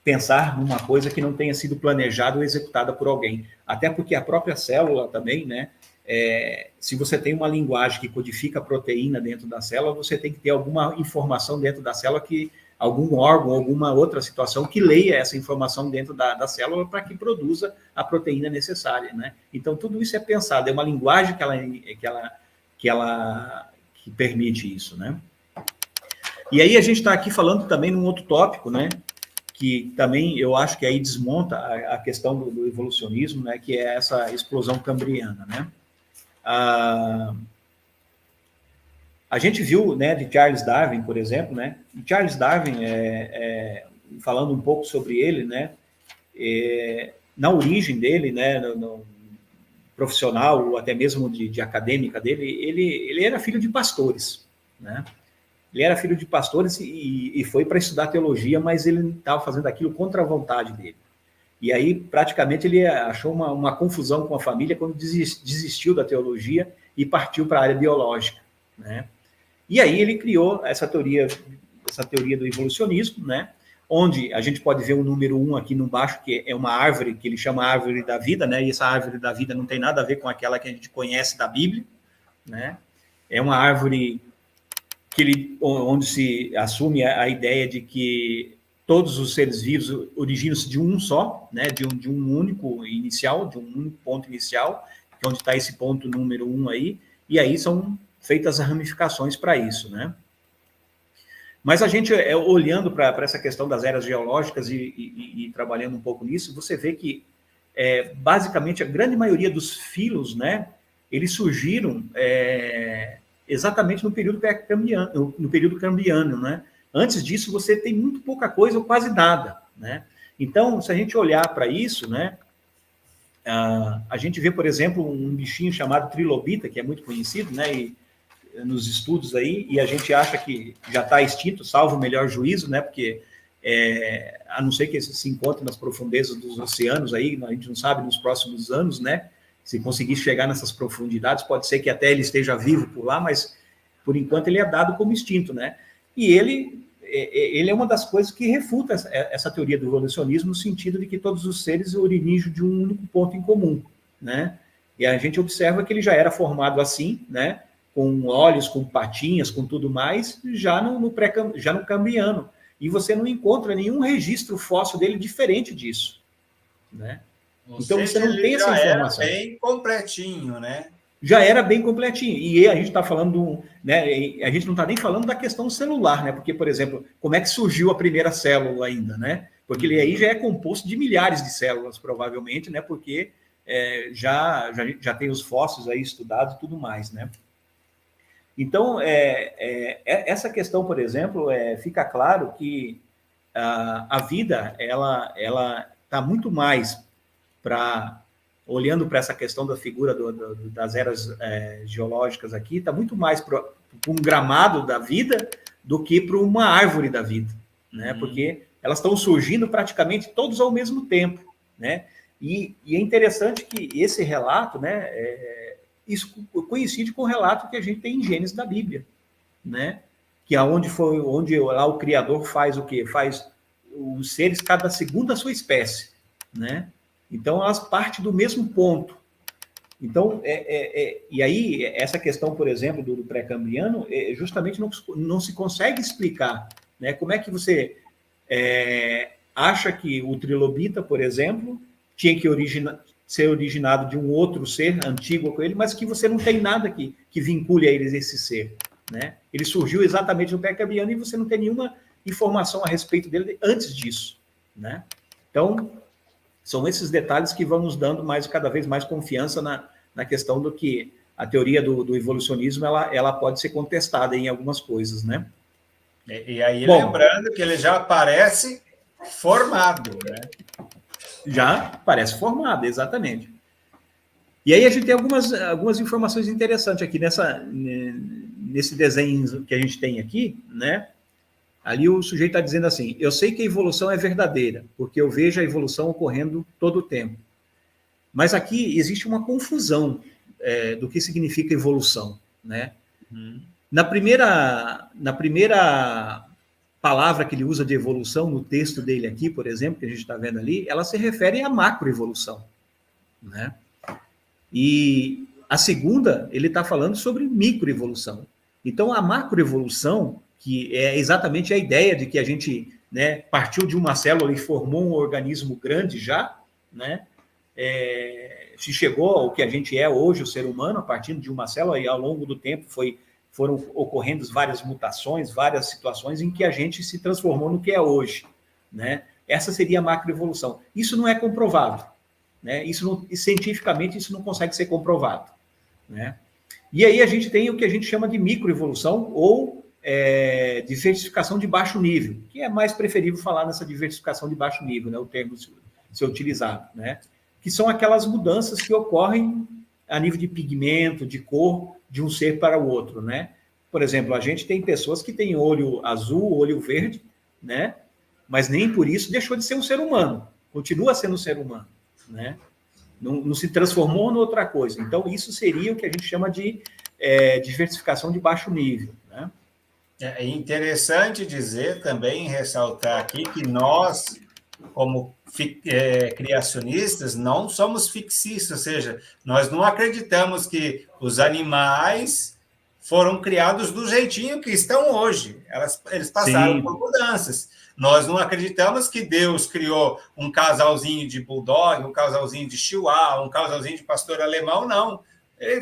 pensar numa coisa que não tenha sido planejada ou executada por alguém. Até porque a própria célula também, né? Se você tem uma linguagem que codifica a proteína dentro da célula, você tem que ter alguma informação dentro da célula algum órgão, alguma outra situação que leia essa informação dentro da célula para que produza a proteína necessária, né? Então, tudo isso é pensado, é uma linguagem que permite isso, né? E aí a gente está aqui falando também num outro tópico, né? Que também eu acho que aí desmonta a questão do evolucionismo, né? Que é essa explosão cambriana, né? A gente viu, né, de Charles Darwin, por exemplo, né? E Charles Darwin, falando um pouco sobre ele, né? Na origem dele, né, no profissional ou até mesmo de acadêmica dele, ele era filho de pastores, né? Ele era filho de pastores e foi para estudar teologia, mas ele estava fazendo aquilo contra a vontade dele. E aí, praticamente, ele achou uma confusão com a família quando desistiu da teologia e partiu para a área biológica, né? E aí ele criou essa teoria do evolucionismo, né? Onde a gente pode ver o número 1 aqui no baixo, que é uma árvore que ele chama árvore da vida, né? E essa árvore da vida não tem nada a ver com aquela que a gente conhece da Bíblia, né? É uma árvore onde se assume a ideia de que todos os seres vivos originam-se de um só, né? De um único inicial, de um único ponto inicial, que é onde está esse ponto número 1 aí, e aí são feitas as ramificações para isso, né? Mas a gente, olhando para essa questão das eras geológicas e trabalhando um pouco nisso, você vê que, basicamente, a grande maioria dos filos, né, eles surgiram exatamente no período cambriano, no período cambriano, né? Antes disso, você tem muito pouca coisa ou quase nada, né? Então, se a gente olhar para isso, né, a gente vê, por exemplo, um bichinho chamado trilobita, que é muito conhecido, né, e, nos estudos aí, e a gente acha que já está extinto, salvo o melhor juízo, né, porque a não ser que esse se encontre nas profundezas dos oceanos aí, a gente não sabe nos próximos anos, né, se conseguir chegar nessas profundidades, pode ser que até ele esteja vivo por lá, mas por enquanto ele é dado como extinto, né, e ele é uma das coisas que refuta essa teoria do evolucionismo, no sentido de que todos os seres originam de um único ponto em comum, né? E a gente observa que ele já era formado assim, né? Com olhos, com patinhas, com tudo mais, já no Cambriano. E você não encontra nenhum registro fóssil dele diferente disso, né? Ou Então seja, você não ele tem essa já era informação. bem completinho, né? Já era bem completinho. E a gente está falando, né? A gente não está nem falando da questão celular, né? Porque, por exemplo, como é que surgiu a primeira célula ainda, né? Porque ele aí já é composto de milhares de células, provavelmente, né? Porque já tem os fósseis aí estudados e tudo mais, né? Então, essa questão, por exemplo, fica claro que a vida, ela está muito mais para olhando para essa questão da figura das eras geológicas aqui, está muito mais para um gramado da vida do que para uma árvore da vida, né? Porque elas estão surgindo praticamente todos ao mesmo tempo, né? E é interessante que esse relato, né, isso coincide com o relato que a gente tem em Gênesis da Bíblia, né? Que é onde lá o Criador faz o quê? Faz os seres cada segundo a sua espécie, né? Então, elas partem do mesmo ponto. Então, e aí, essa questão, por exemplo, do pré-cambriano, justamente não se consegue explicar, né? Como é que você acha que o trilobita, por exemplo, tinha que ser originado de um outro ser antigo com ele, mas que você não tem nada que vincule a eles esse ser, né? Ele surgiu exatamente no pré-cambriano e você não tem nenhuma informação a respeito dele antes disso, né? Então, são esses detalhes que vão nos dando cada vez mais confiança na questão do que a teoria do evolucionismo ela pode ser contestada em algumas coisas, né? E aí, lembrando que ele já aparece formado, né? Já parece formado, exatamente. E aí a gente tem algumas informações interessantes aqui nesse desenho que a gente tem aqui, né? Ali o sujeito está dizendo assim, eu sei que a evolução é verdadeira, porque eu vejo a evolução ocorrendo todo o tempo. Mas aqui existe uma confusão do que significa evolução, né? Na primeira palavra que ele usa de evolução, no texto dele aqui, por exemplo, que a gente está vendo ali, ela se refere à macroevolução, né? E a segunda, ele está falando sobre microevolução. Então, a macroevolução, que é exatamente a ideia de que a gente, né, partiu de uma célula e formou um organismo grande já, né? Se chegou ao que a gente é hoje, o ser humano, a partir de uma célula, e ao longo do tempo foram ocorrendo várias mutações, várias situações em que a gente se transformou no que é hoje, né? Essa seria a macroevolução. Isso não é comprovado, né? Cientificamente, isso não consegue ser comprovado, né? E aí a gente tem o que a gente chama de microevolução ou diversificação de baixo nível, que é mais preferível falar nessa diversificação de baixo nível, né? O termo ser utilizado, né? Que são aquelas mudanças que ocorrem a nível de pigmento, de cor, de um ser para o outro, né? Por exemplo, a gente tem pessoas que têm olho azul, olho verde, né? Mas nem por isso deixou de ser um ser humano. Continua sendo um ser humano, né? Não se transformou em outra coisa. Então, isso seria o que a gente chama de diversificação de baixo nível, né? É interessante dizer também, ressaltar aqui, que nós, como criacionistas, não somos fixistas, ou seja, nós não acreditamos que os animais foram criados do jeitinho que estão hoje. Eles passaram por mudanças. Nós não acreditamos que Deus criou um casalzinho de bulldog, um casalzinho de chihuahua, um casalzinho de pastor alemão, não.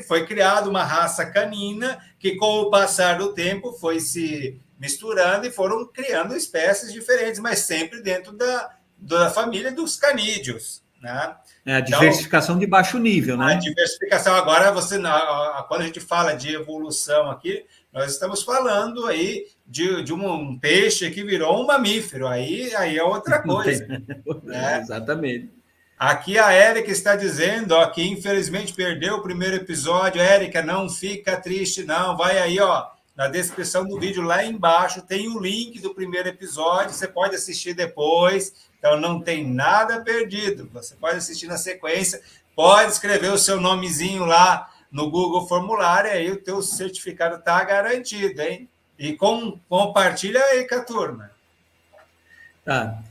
Foi criada uma raça canina que, com o passar do tempo, foi se misturando e foram criando espécies diferentes, mas sempre dentro da família dos canídeos, né? A diversificação de baixo nível, né? A diversificação, agora, quando a gente fala de evolução aqui, nós estamos falando aí de um peixe que virou um mamífero, aí é outra coisa, né? Exatamente. Aqui a Érica está dizendo, ó, que infelizmente perdeu o primeiro episódio. Érica, não fica triste, não. Vai aí, ó, na descrição do vídeo, lá embaixo, tem o link do primeiro episódio. Você pode assistir depois. Então, não tem nada perdido. Você pode assistir na sequência. Pode escrever o seu nomezinho lá no Google Formulário. E aí o teu certificado está garantido, hein? E compartilha aí com a turma. Tá.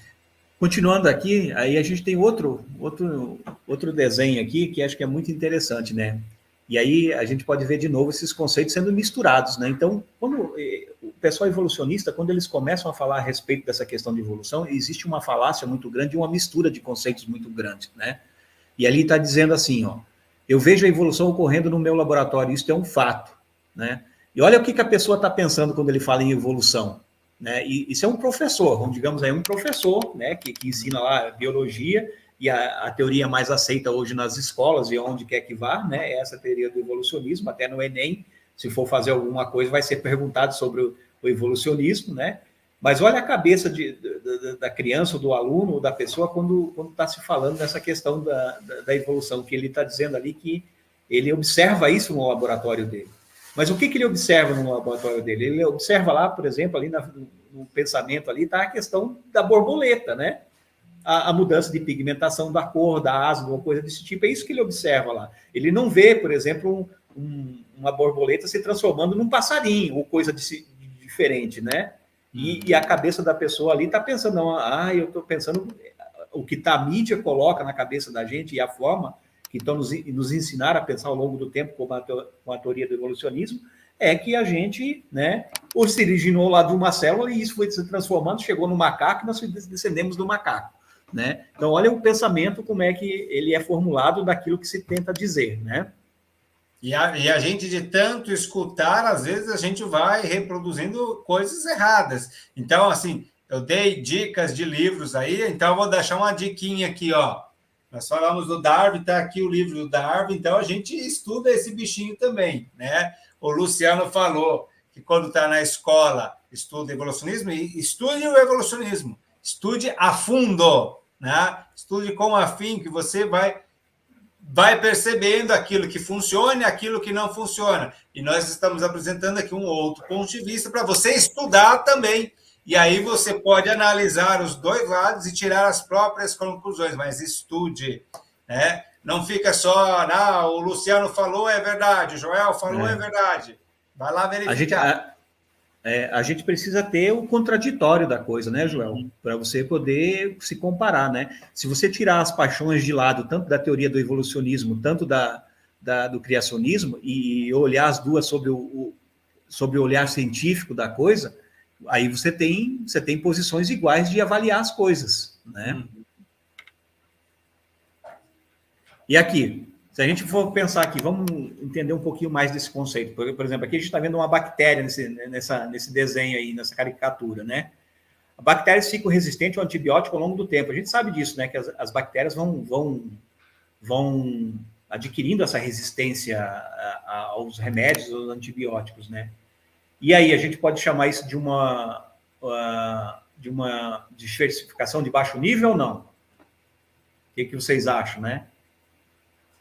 Continuando aqui, aí a gente tem outro desenho aqui que acho que é muito interessante, né? E aí a gente pode ver de novo esses conceitos sendo misturados, né? Então, quando o pessoal evolucionista, quando eles começam a falar a respeito dessa questão de evolução, existe uma falácia muito grande, uma mistura de conceitos muito grande, né? E ali está dizendo assim, ó, eu vejo a evolução ocorrendo no meu laboratório, isso é um fato, né? E olha o que a pessoa está pensando quando ele fala em evolução. Né? E isso é um professor, digamos aí, um professor, né, que ensina lá biologia, e a teoria mais aceita hoje nas escolas e onde quer que vá, né, é essa teoria do evolucionismo, até no Enem, se for fazer alguma coisa, vai ser perguntado sobre o evolucionismo, né? Mas olha a cabeça da criança, ou do aluno, ou da pessoa, quando está se falando dessa questão da evolução, que ele está dizendo ali que ele observa isso no laboratório dele. Mas o que ele observa no laboratório dele? Ele observa lá, por exemplo, ali no pensamento ali, está a questão da borboleta, né? A mudança de pigmentação da cor, da asa, uma coisa desse tipo, é isso que ele observa lá. Ele não vê, por exemplo, uma borboleta se transformando num passarinho, ou coisa diferente, né? E a cabeça da pessoa ali está pensando, não, eu estou pensando, o que a mídia coloca na cabeça da gente e a forma que estão nos ensinar a pensar ao longo do tempo com a teoria do evolucionismo, é que a gente, né, se originou lá de uma célula e isso foi se transformando, chegou no macaco e nós descendemos do macaco, né? Então, olha o pensamento, como é que ele é formulado daquilo que se tenta dizer, né? E a gente, de tanto escutar, às vezes a gente vai reproduzindo coisas erradas. Então, assim, eu dei dicas de livros aí, então eu vou deixar uma diquinha aqui, ó. Nós falamos do Darwin, está aqui o livro do Darwin, então a gente estuda esse bichinho também, né? O Luciano falou que quando está na escola estuda evolucionismo, e estude o evolucionismo, estude a fundo, né? Estude com afinco, que você vai percebendo aquilo que funciona e aquilo que não funciona. E nós estamos apresentando aqui um outro ponto de vista para você estudar também. E aí você pode analisar os dois lados e tirar as próprias conclusões, mas estude, né? Não fica só, o Luciano falou, é verdade, o Joel falou, é verdade. Vai lá verificar. A gente precisa ter o contraditório da coisa, né, Joel? Para você poder se comparar, né? Se você tirar as paixões de lado, tanto da teoria do evolucionismo, tanto do criacionismo, e olhar as duas sobre o olhar científico da coisa, aí você tem posições iguais de avaliar as coisas, né? E aqui, se a gente for pensar aqui, vamos entender um pouquinho mais desse conceito. Por exemplo, aqui a gente está vendo uma bactéria nesse desenho aí, nessa caricatura, né? A bactéria fica resistente ao antibiótico ao longo do tempo. A gente sabe disso, né? Que as bactérias vão adquirindo essa resistência aos remédios, aos antibióticos, né? E aí a gente pode chamar isso de uma diversificação de baixo nível ou não? O que vocês acham, né?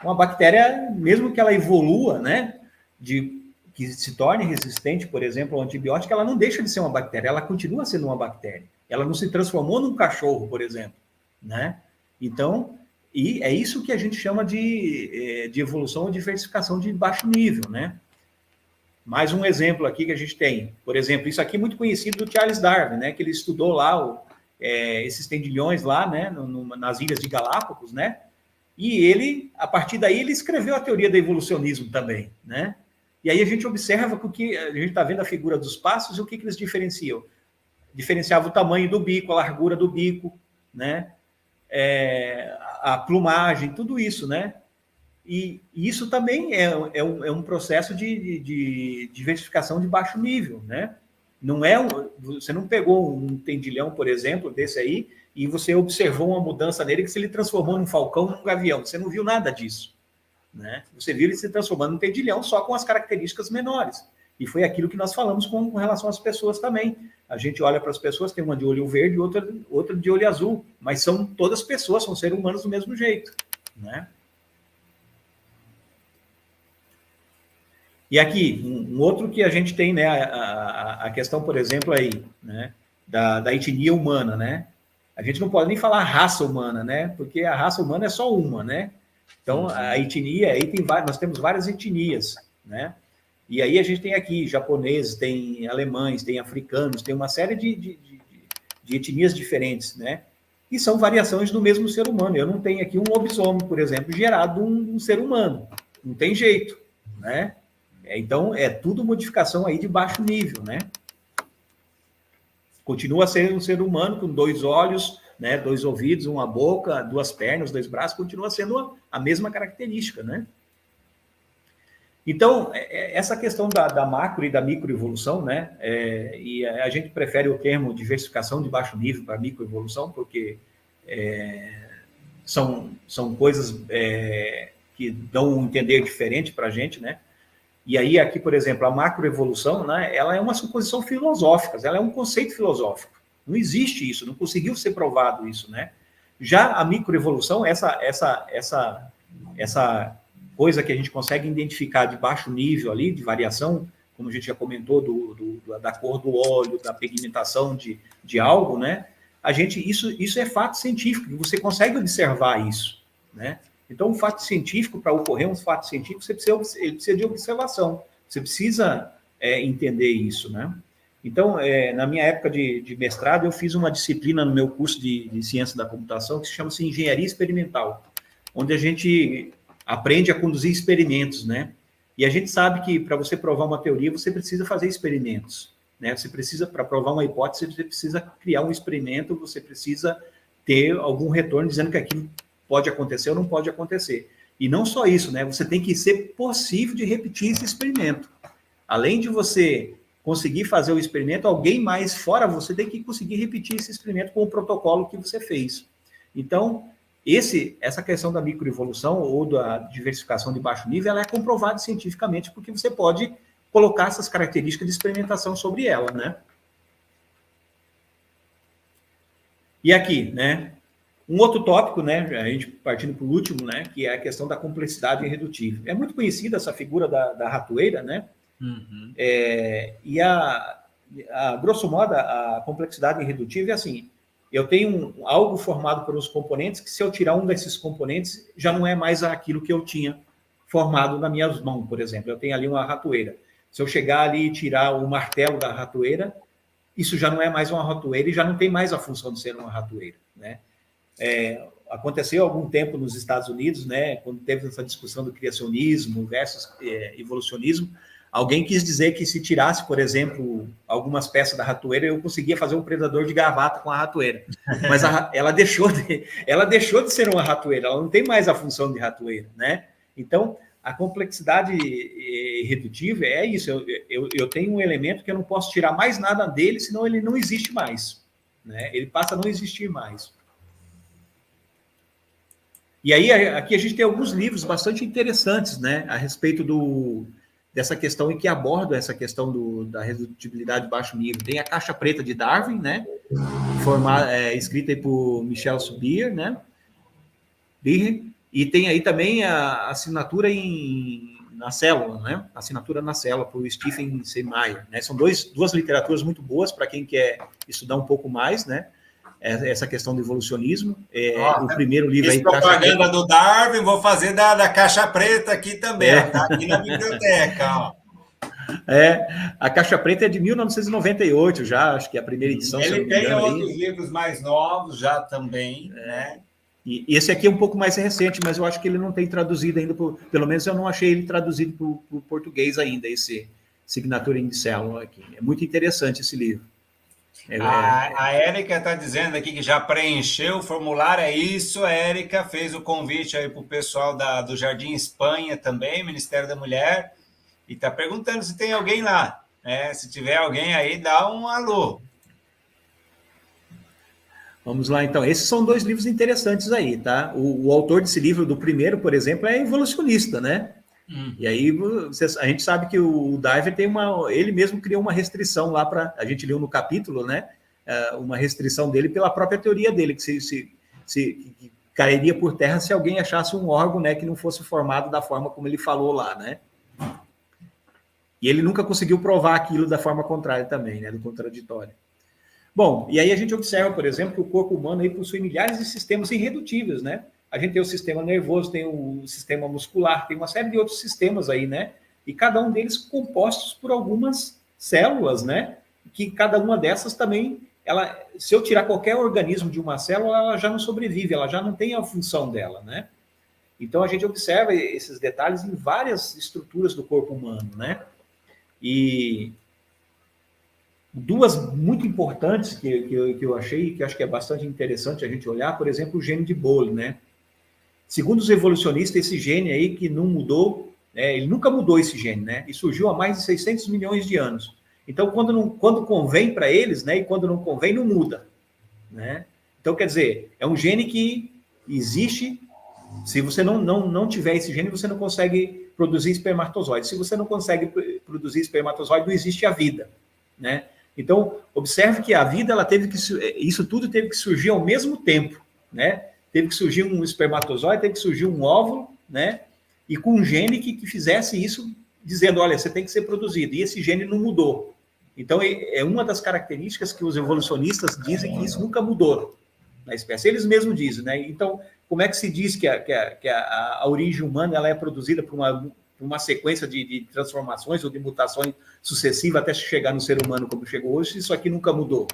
Uma bactéria, mesmo que ela evolua, né, que se torne resistente, por exemplo, ao antibiótico, ela não deixa de ser uma bactéria, ela continua sendo uma bactéria. Ela não se transformou num cachorro, por exemplo, né? Então, e é isso que a gente chama de evolução ou diversificação de baixo nível, né? Mais um exemplo aqui que a gente tem, por exemplo, isso aqui é muito conhecido do Charles Darwin, né, que ele estudou lá esses tendilhões lá, né, nas Ilhas de Galápagos, né? E ele, a partir daí, ele escreveu a teoria do evolucionismo também, né? E aí a gente observa que a gente está vendo a figura dos pássaros e o que eles diferenciam. Diferenciava o tamanho do bico, a largura do bico, né? A plumagem, tudo isso, né? E isso também é um processo de diversificação de baixo nível, né? Não é você não pegou um tendilhão, por exemplo, desse aí, e você observou uma mudança nele que se ele transformou num falcão, num gavião. Você não viu nada disso, né? Você viu ele se transformando num tendilhão só com as características menores. E foi aquilo que nós falamos com relação às pessoas também. A gente olha para as pessoas, tem uma de olho verde e outra de olho azul, mas são todas pessoas, são seres humanos do mesmo jeito, né? E aqui, um outro que a gente tem, né, a questão, por exemplo, aí, né, da etnia humana, né? A gente não pode nem falar raça humana, né? Porque a raça humana é só uma, né? Então, a etnia, aí nós temos várias etnias, né? E aí a gente tem aqui japoneses, tem alemães, tem africanos, tem uma série de etnias diferentes, né? E são variações do mesmo ser humano. Eu não tenho aqui um lobisomem, por exemplo, gerado um ser humano. Não tem jeito, né? Então, é tudo modificação aí de baixo nível, né? Continua sendo um ser humano com 2 olhos, né, 2 ouvidos, uma boca, 2 pernas, 2 braços, continua sendo a mesma característica, né? Então, essa questão da macro e da microevolução, né? E a gente prefere o termo diversificação de baixo nível para microevolução, porque são coisas que dão um entender diferente para a gente, né? E aí, aqui, por exemplo, a macroevolução, né, ela é uma suposição filosófica, ela é um conceito filosófico. Não existe isso, não conseguiu ser provado isso, né? Já a microevolução, essa coisa que a gente consegue identificar de baixo nível ali, de variação, como a gente já comentou, da cor do óleo, da pigmentação de algo, né? Isso é fato científico, você consegue observar isso, né? Então, um fato científico, para ocorrer um fato científico, ele precisa de observação, você precisa entender isso, né? Então, na minha época de mestrado, eu fiz uma disciplina no meu curso de ciência da computação que se chama engenharia experimental, onde a gente aprende a conduzir experimentos, né? E a gente sabe que para você provar uma teoria, você precisa fazer experimentos, né? Você precisa, para provar uma hipótese, você precisa criar um experimento, você precisa ter algum retorno dizendo que aquilo pode acontecer ou não pode acontecer. E não só isso, né? Você tem que ser possível de repetir esse experimento. Além de você conseguir fazer o experimento, alguém mais fora você tem que conseguir repetir esse experimento com o protocolo que você fez. Então, essa questão da microevolução ou da diversificação de baixo nível, ela é comprovada cientificamente porque você pode colocar essas características de experimentação sobre ela, né? E aqui, né? Um outro tópico, né, a gente partindo para o último, né, que é a questão da complexidade irredutível. É muito conhecida essa figura da ratoeira, né? Uhum. E grosso modo, a complexidade irredutível é assim, eu tenho algo formado pelos componentes que se eu tirar um desses componentes, já não é mais aquilo que eu tinha formado nas minhas mãos, por exemplo. Eu tenho ali uma ratoeira. Se eu chegar ali e tirar o martelo da ratoeira, isso já não é mais uma ratoeira e já não tem mais a função de ser uma ratoeira, né? Aconteceu há algum tempo nos Estados Unidos, né, quando teve essa discussão do criacionismo versus evolucionismo, alguém quis dizer que se tirasse, por exemplo, algumas peças da ratoeira, eu conseguia fazer um predador de gravata com a ratoeira. Mas ela deixou de ser uma ratoeira, ela não tem mais a função de ratoeira, né? Então, a complexidade irredutível é isso, eu tenho um elemento que eu não posso tirar mais nada dele, senão ele não existe mais, né? Ele passa a não existir mais. E aí, aqui a gente tem alguns livros bastante interessantes, né, a respeito dessa questão e que abordam essa questão da redutibilidade de baixo nível. Tem a Caixa Preta de Darwin, né, escrita aí por Michel Subir, né, e tem aí também a assinatura na célula, né, assinatura na célula por Stephen C. Meyer, né, são duas literaturas muito boas para quem quer estudar um pouco mais, né, essa questão do evolucionismo. O primeiro livro aí... Propaganda do Darwin, vou fazer da Caixa Preta aqui também, está aqui na biblioteca. Ó. A Caixa Preta é de 1998 já, acho que é a primeira edição. Ele tem outros livros mais novos já também, né? E esse aqui é um pouco mais recente, mas eu acho que ele não tem traduzido ainda, pelo menos eu não achei ele traduzido para o português ainda, esse Signature in Célula aqui. É muito interessante esse livro. A Érica está dizendo aqui que já preencheu o formulário, é isso, a Érica fez o convite aí para o pessoal do Jardim Espanha também, Ministério da Mulher, e está perguntando se tem alguém lá. Se tiver alguém aí, dá um alô. Vamos lá, então. Esses são 2 livros interessantes aí, tá? O autor desse livro, do primeiro, por exemplo, é evolucionista, né? E aí a gente sabe que o Diver tem ele mesmo criou uma restrição lá para, a gente leu no capítulo, né? Uma restrição dele pela própria teoria dele, que que cairia por terra se alguém achasse um órgão, né, que não fosse formado da forma como ele falou lá, né? E ele nunca conseguiu provar aquilo da forma contrária também, né, do contraditório. Bom, e aí a gente observa, por exemplo, que o corpo humano aí possui milhares de sistemas irredutíveis, né? A gente tem o sistema nervoso, tem o sistema muscular, tem uma série de outros sistemas aí, né? E cada um deles compostos por algumas células, né? Que cada uma dessas também, se eu tirar qualquer organismo de uma célula, ela já não sobrevive, ela já não tem a função dela, né? Então a gente observa esses detalhes em várias estruturas do corpo humano, né? E duas muito importantes que eu achei, que eu acho que é bastante interessante a gente olhar, por exemplo, o gene de Boole, né? Segundo os evolucionistas, esse gene aí que não mudou, ele nunca mudou esse gene, né? E surgiu há mais de 600 milhões de anos. Então, quando convém para eles, né, e quando não convém, não muda, né? Então, quer dizer, é um gene que existe. Se você não tiver esse gene, você não consegue produzir espermatozoide. Se você não consegue produzir espermatozoide, não existe a vida, né? Então, observe que a vida, isso tudo teve que surgir ao mesmo tempo, né? Teve que surgir um espermatozoide, teve que surgir um óvulo, né? E com um gene que fizesse isso, dizendo, olha, você tem que ser produzido. E esse gene não mudou. Então, é uma das características que os evolucionistas dizem que isso nunca mudou na espécie. Eles mesmos dizem, né? Então, como é que se diz que a origem humana ela é produzida por uma sequência de transformações ou de mutações sucessivas até chegar no ser humano como chegou hoje? Isso aqui nunca mudou.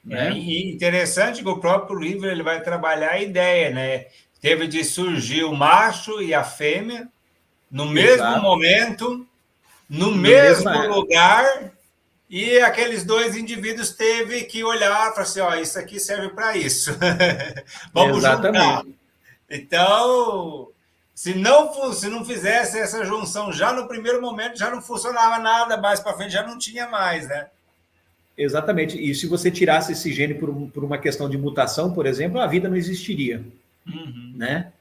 Né? E interessante que o próprio livro ele vai trabalhar a ideia, né? Teve de surgir o macho e a fêmea no mesmo momento, no mesmo lugar, e aqueles 2 indivíduos teve que olhar e falar assim, ó, isso aqui serve para isso. Vamos juntar. Então, se não fizesse essa junção já no primeiro momento, já não funcionava nada, mais para frente já não tinha mais, né? Exatamente. E se você tirasse esse gene por uma questão de mutação, por exemplo, a vida não existiria. Né?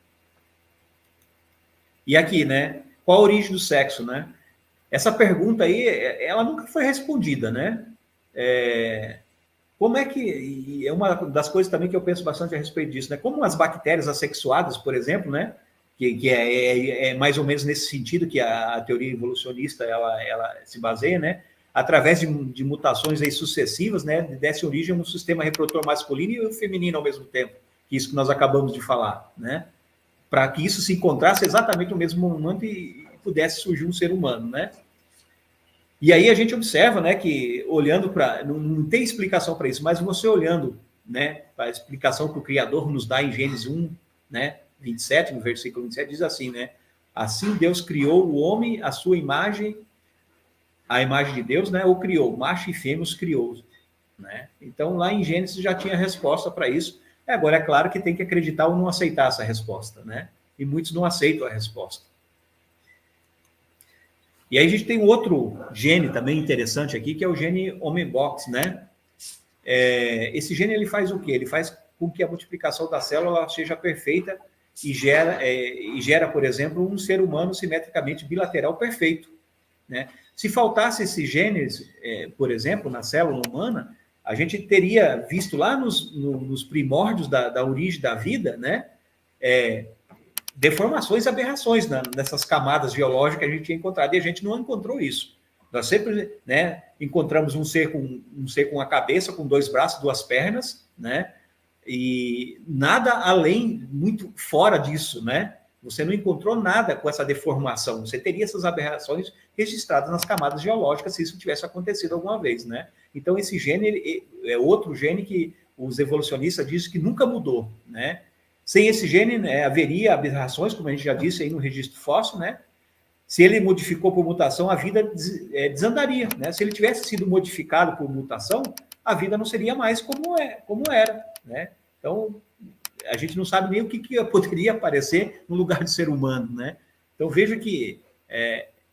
E aqui, né? Qual a origem do sexo, né? Essa pergunta aí, ela nunca foi respondida, né? Como é que... E é uma das coisas também que eu penso bastante a respeito disso, né? Como as bactérias assexuadas, por exemplo, né? Que é mais ou menos nesse sentido que a teoria evolucionista ela se baseia, né? Através de mutações aí sucessivas, né, desse origem a um sistema reprodutor masculino e feminino ao mesmo tempo, que isso que nós acabamos de falar, né, para que isso se encontrasse exatamente no mesmo momento e pudesse surgir um ser humano, né. E aí a gente observa, né, que olhando para, não tem explicação para isso, mas você olhando, né, para a explicação que o Criador nos dá em Gênesis 1, né, 27, no versículo 27, diz assim, né, assim Deus criou o homem à sua imagem, a imagem de Deus, né, o criou, macho e fêmea os criou, né? Então, lá em Gênesis já tinha resposta para isso. Agora, é claro que tem que acreditar ou não aceitar essa resposta, né? E muitos não aceitam a resposta. E aí a gente tem outro gene também interessante aqui, que é o gene homem-box, né? Esse gene, ele faz o quê? Ele faz com que a multiplicação da célula seja perfeita e gera, por exemplo, um ser humano simetricamente bilateral perfeito, né? Se faltasse esses genes, por exemplo, na célula humana, a gente teria visto lá nos primórdios da origem da vida, né, deformações e aberrações nessas camadas geológicas que a gente tinha encontrado, e a gente não encontrou isso. Nós sempre, né, encontramos um ser com a cabeça, com 2 braços, 2 pernas, né, e nada além, muito fora disso, né? Você não encontrou nada com essa deformação. Você teria essas aberrações registradas nas camadas geológicas se isso tivesse acontecido alguma vez, né? Então, esse gene é outro gene que os evolucionistas dizem que nunca mudou, né? Sem esse gene, né, haveria aberrações, como a gente já disse aí no registro fóssil, né? Se ele modificou por mutação, a vida desandaria, né? Se ele tivesse sido modificado por mutação, a vida não seria mais como era, né? Então, a gente não sabe nem o que poderia aparecer no lugar de ser humano, né? Então, veja que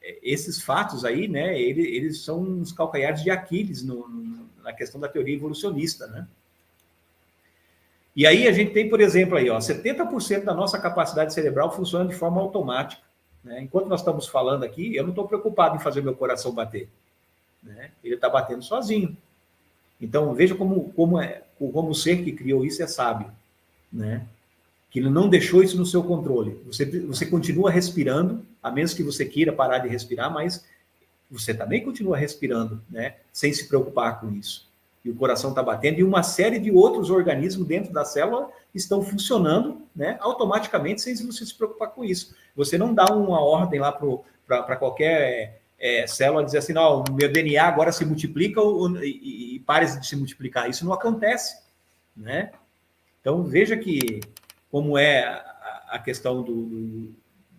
esses fatos aí, né, eles são os calcanhares de Aquiles na questão da teoria evolucionista, né? E aí a gente tem, por exemplo, aí, ó, 70% da nossa capacidade cerebral funciona de forma automática, né? Enquanto nós estamos falando aqui, eu não estou preocupado em fazer meu coração bater, né? Ele está batendo sozinho. Então, veja como o ser que criou isso é sábio, né? Que ele não deixou isso no seu controle. Você continua respirando, a menos que você queira parar de respirar, mas você também continua respirando, né? Sem se preocupar com isso. E o coração está batendo, e uma série de outros organismos dentro da célula estão funcionando, né, automaticamente, sem você se preocupar com isso. Você não dá uma ordem lá para qualquer célula dizer assim, não, o meu DNA agora se multiplica e pare de se multiplicar. Isso não acontece, né? Então, veja que como é a questão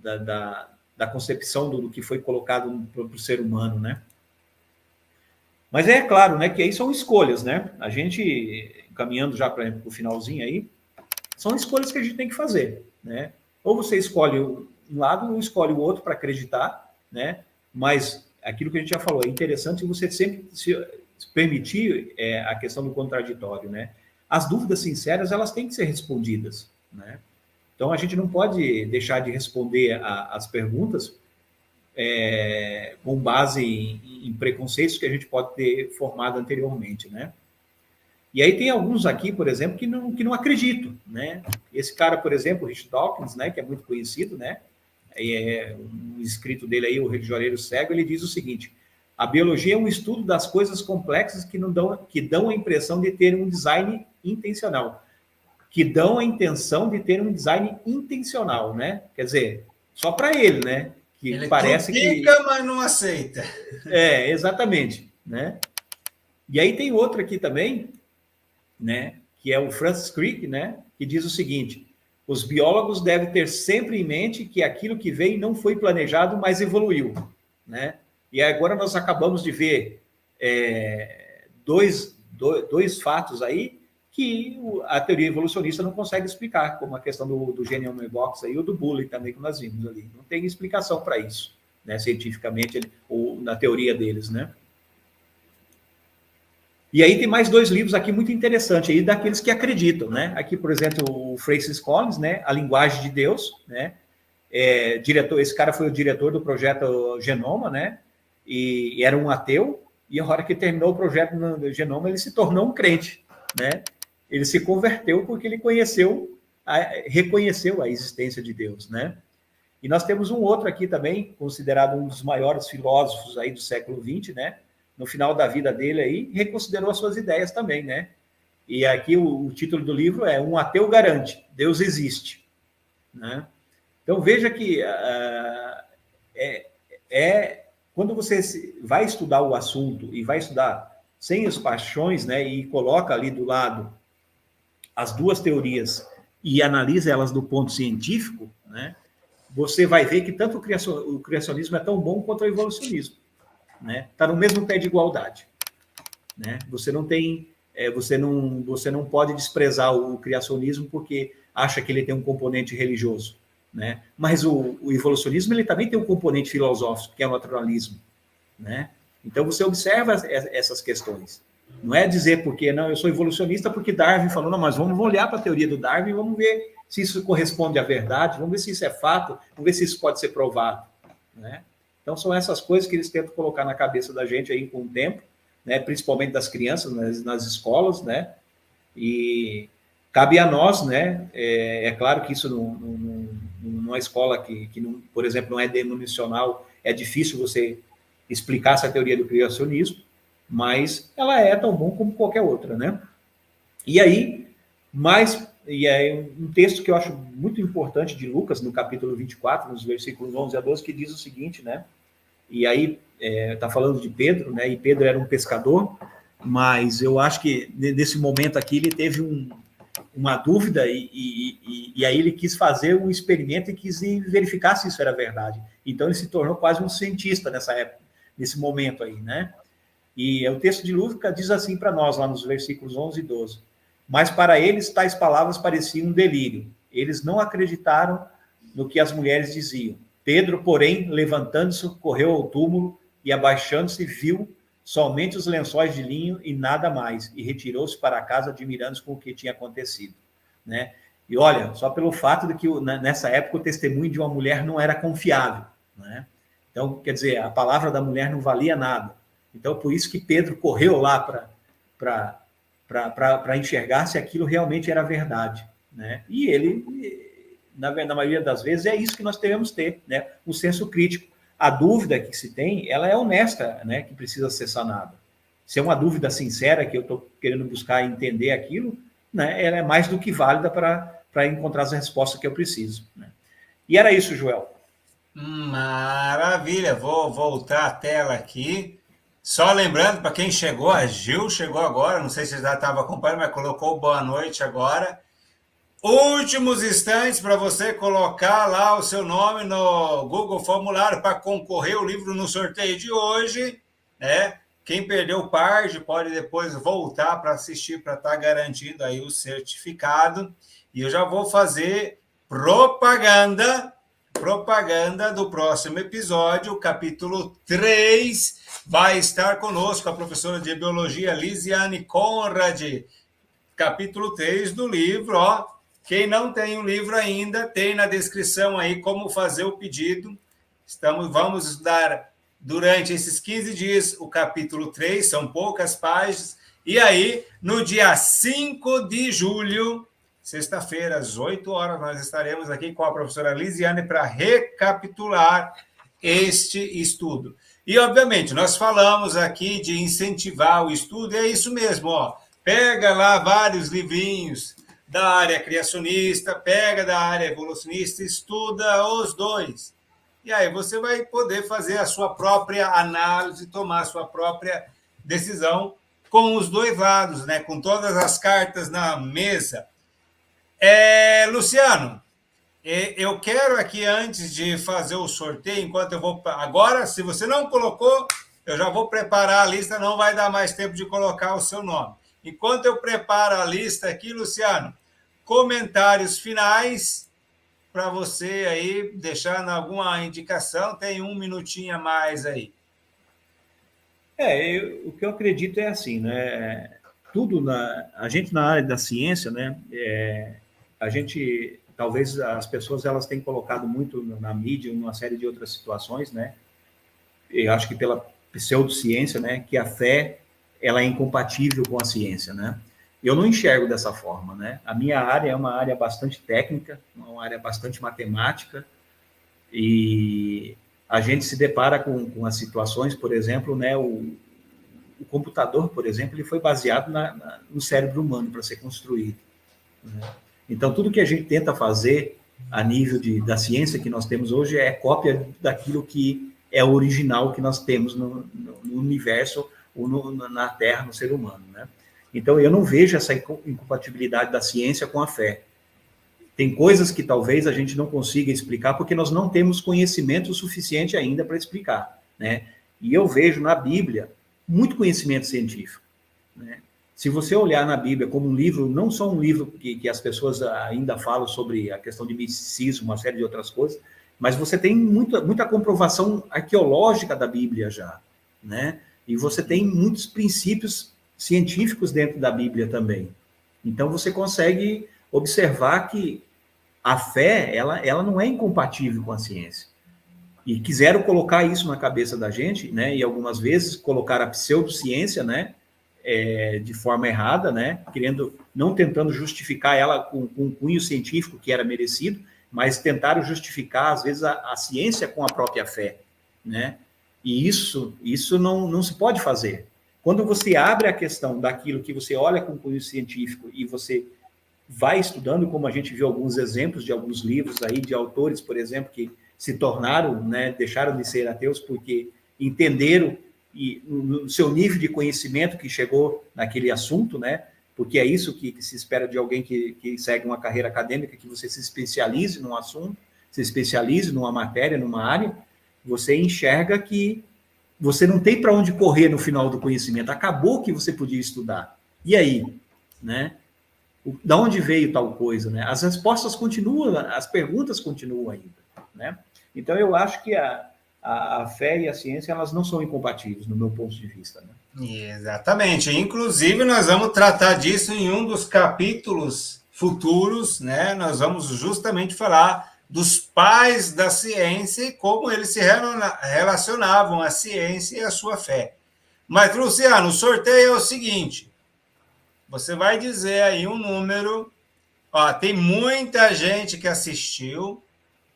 da concepção do que foi colocado para o ser humano, né? Mas é claro, né, que aí são escolhas, né? A gente, caminhando já para o finalzinho aí, são escolhas que a gente tem que fazer, né? Ou você escolhe um lado ou escolhe o outro para acreditar, né? Mas aquilo que a gente já falou, é interessante você sempre se permitir a questão do contraditório, né? As dúvidas sinceras, elas têm que ser respondidas, né? Então, a gente não pode deixar de responder as perguntas com base em preconceitos que a gente pode ter formado anteriormente, né? E aí tem alguns aqui, por exemplo, que não acreditam, né? Esse cara, por exemplo, o Richard Dawkins, né, que é muito conhecido, né? Um escrito dele aí, o Religioneiro Cego, ele diz o seguinte: a biologia é um estudo das coisas complexas que dão a impressão de ter um design intencional. Que dão a intenção de ter um design intencional, né? Quer dizer, só para ele, né? Que ele parece critica, que... mas não aceita. Exatamente, né? E aí tem outro aqui também, né? Que é o Francis Crick, né? Que diz o seguinte: os biólogos devem ter sempre em mente que aquilo que veio não foi planejado, mas evoluiu, né? E agora nós acabamos de ver dois fatos aí que a teoria evolucionista não consegue explicar, como a questão do Genome Box aí, ou do bullying também que nós vimos ali. Não tem explicação para isso, né, cientificamente, ou na teoria deles, né? E aí tem mais 2 livros aqui muito interessantes, aí daqueles que acreditam, né? Aqui, por exemplo, o Francis Collins, né? A Linguagem de Deus, né? Esse cara foi o diretor do projeto Genoma, né? E era um ateu, e a hora que terminou o projeto no Genoma, ele se tornou um crente, né? Ele se converteu porque ele reconheceu a existência de Deus, né? E nós temos um outro aqui também, considerado um dos maiores filósofos aí do século XX, né? No final da vida dele aí, reconsiderou as suas ideias também, né? E aqui o título do livro é Um Ateu Garante, Deus Existe, né? Então veja que quando você vai estudar o assunto e vai estudar sem as paixões, né, e coloca ali do lado as 2 teorias e analisa elas do ponto científico, né, você vai ver que tanto o criacionismo é tão bom quanto o evolucionismo, né? Está no mesmo pé de igualdade, né? Você não pode desprezar o criacionismo porque acha que ele tem um componente religioso, né? Mas o evolucionismo ele também tem um componente filosófico, que é o naturalismo, né? Então você observa essas questões. Não é dizer porque não, eu sou evolucionista porque Darwin falou, não, mas vamos olhar para a teoria do Darwin e vamos ver se isso corresponde à verdade, vamos ver se isso é fato, vamos ver se isso pode ser provado, né? Então são essas coisas que eles tentam colocar na cabeça da gente aí com o tempo, né? Principalmente das crianças nas escolas, né? E cabe a nós, né? Claro que isso numa escola que não, por exemplo, não é denominacional, é difícil você explicar essa teoria do criacionismo, mas ela é tão bom como qualquer outra, né? E aí um texto que eu acho muito importante de Lucas, no capítulo 24, nos versículos 11 a 12, que diz o seguinte, né? E aí está falando de Pedro, né? E Pedro era um pescador, mas eu acho que nesse momento aqui ele teve uma dúvida e aí ele quis fazer um experimento e quis verificar se isso era verdade. Então ele se tornou quase um cientista nessa época, nesse momento aí, né? E o texto de Lucas diz assim para nós, lá nos versículos 11 e 12. Mas para eles tais palavras pareciam um delírio. Eles não acreditaram no que as mulheres diziam. Pedro, porém, levantando-se, correu ao túmulo e, abaixando-se, viu somente os lençóis de linho e nada mais, e retirou-se para casa, admirando-se com o que tinha acontecido, né? E olha, só pelo fato de que nessa época o testemunho de uma mulher não era confiável, né? Então, quer dizer, a palavra da mulher não valia nada. Então, por isso que Pedro correu lá para enxergar se aquilo realmente era verdade, né? E ele, na maioria das vezes, é isso que nós devemos ter, né? O senso crítico. A dúvida que se tem, ela é honesta, né? Que precisa ser sanada. Se é uma dúvida sincera, que eu estou querendo buscar entender aquilo, né? Ela é mais do que válida para encontrar as respostas que eu preciso, né? E era isso, Joel. Maravilha, vou voltar a tela aqui. Só lembrando, para quem chegou, a Gil chegou agora, não sei se já estava acompanhando, mas colocou boa noite agora. Últimos instantes para você colocar lá o seu nome no Google Formulário para concorrer o livro no sorteio de hoje, né? Quem perdeu o PARD pode depois voltar para assistir para estar garantido aí o certificado. E eu já vou fazer propaganda do próximo episódio, o capítulo 3. Vai estar conosco a professora de Biologia Lisiane Conrad, capítulo 3 do livro, ó. Quem não tem o livro ainda, tem na descrição aí como fazer o pedido. Vamos estudar durante esses 15 dias o capítulo 3, são poucas páginas. E aí, no dia 5 de julho, sexta-feira, às 8 horas, nós estaremos aqui com a professora Lisiane para recapitular este estudo. E, obviamente, nós falamos aqui de incentivar o estudo, e é isso mesmo, ó. Pega lá vários livrinhos da área criacionista, pega da área evolucionista, estuda os dois. E aí você vai poder fazer a sua própria análise, tomar a sua própria decisão com os dois lados, né? Com todas as cartas na mesa. Luciano, eu quero aqui, antes de fazer o sorteio, enquanto eu vou... Agora, se você não colocou, eu já vou preparar a lista, não vai dar mais tempo de colocar o seu nome. Enquanto eu preparo a lista aqui, Luciano, comentários finais para você aí, deixando alguma indicação, tem um minutinho a mais aí. O que eu acredito é assim, né? A gente na área da ciência, né? A gente, talvez as pessoas elas têm colocado muito na mídia, uma série de outras situações, né? Eu acho que pela pseudociência, né? Que a fé ela é incompatível com a ciência, né? Eu não enxergo dessa forma, né? A minha área é uma área bastante técnica, uma área bastante matemática, e a gente se depara com as situações, por exemplo, né? O computador, por exemplo, ele foi baseado no cérebro humano para ser construído, né? Então, tudo que a gente tenta fazer a nível da ciência que nós temos hoje é cópia daquilo que é original que nós temos no universo ou na Terra, no ser humano, né? Então, eu não vejo essa incompatibilidade da ciência com a fé. Tem coisas que talvez a gente não consiga explicar porque nós não temos conhecimento suficiente ainda para explicar, né? E eu vejo na Bíblia muito conhecimento científico, né? Se você olhar na Bíblia como um livro, não só um livro que as pessoas ainda falam sobre a questão de misticismo, uma série de outras coisas, mas você tem muita comprovação arqueológica da Bíblia já, né? E você tem muitos princípios científicos dentro da Bíblia também. Então, você consegue observar que a fé, ela não é incompatível com a ciência. E quiseram colocar isso na cabeça da gente, né? E algumas vezes colocar a pseudociência, né? De forma errada, né? Não tentando justificar ela com um cunho científico que era merecido, mas tentaram justificar, às vezes, a ciência com a própria fé, né? E isso não se pode fazer. Quando você abre a questão daquilo que você olha com cunho científico e você vai estudando, como a gente viu alguns exemplos de alguns livros aí, de autores, por exemplo, que se tornaram, né, deixaram de ser ateus porque entenderam no seu nível de conhecimento que chegou naquele assunto, né? Porque é isso que se espera de alguém que segue uma carreira acadêmica, que você se especialize num assunto, se especialize numa matéria, numa área, você enxerga que você não tem para onde correr no final do conhecimento. Acabou o que você podia estudar. E aí? Né? Da onde veio tal coisa? Né? As respostas continuam, as perguntas continuam ainda. Né? Então, eu acho que a fé e a ciência, elas não são incompatíveis, no meu ponto de vista, né? Exatamente. Inclusive, nós vamos tratar disso em um dos capítulos futuros, né? Nós vamos justamente falar dos pais da ciência e como eles se relacionavam à ciência e à sua fé. Mas, Luciano, o sorteio é o seguinte: você vai dizer aí um número. Ó, tem muita gente que assistiu.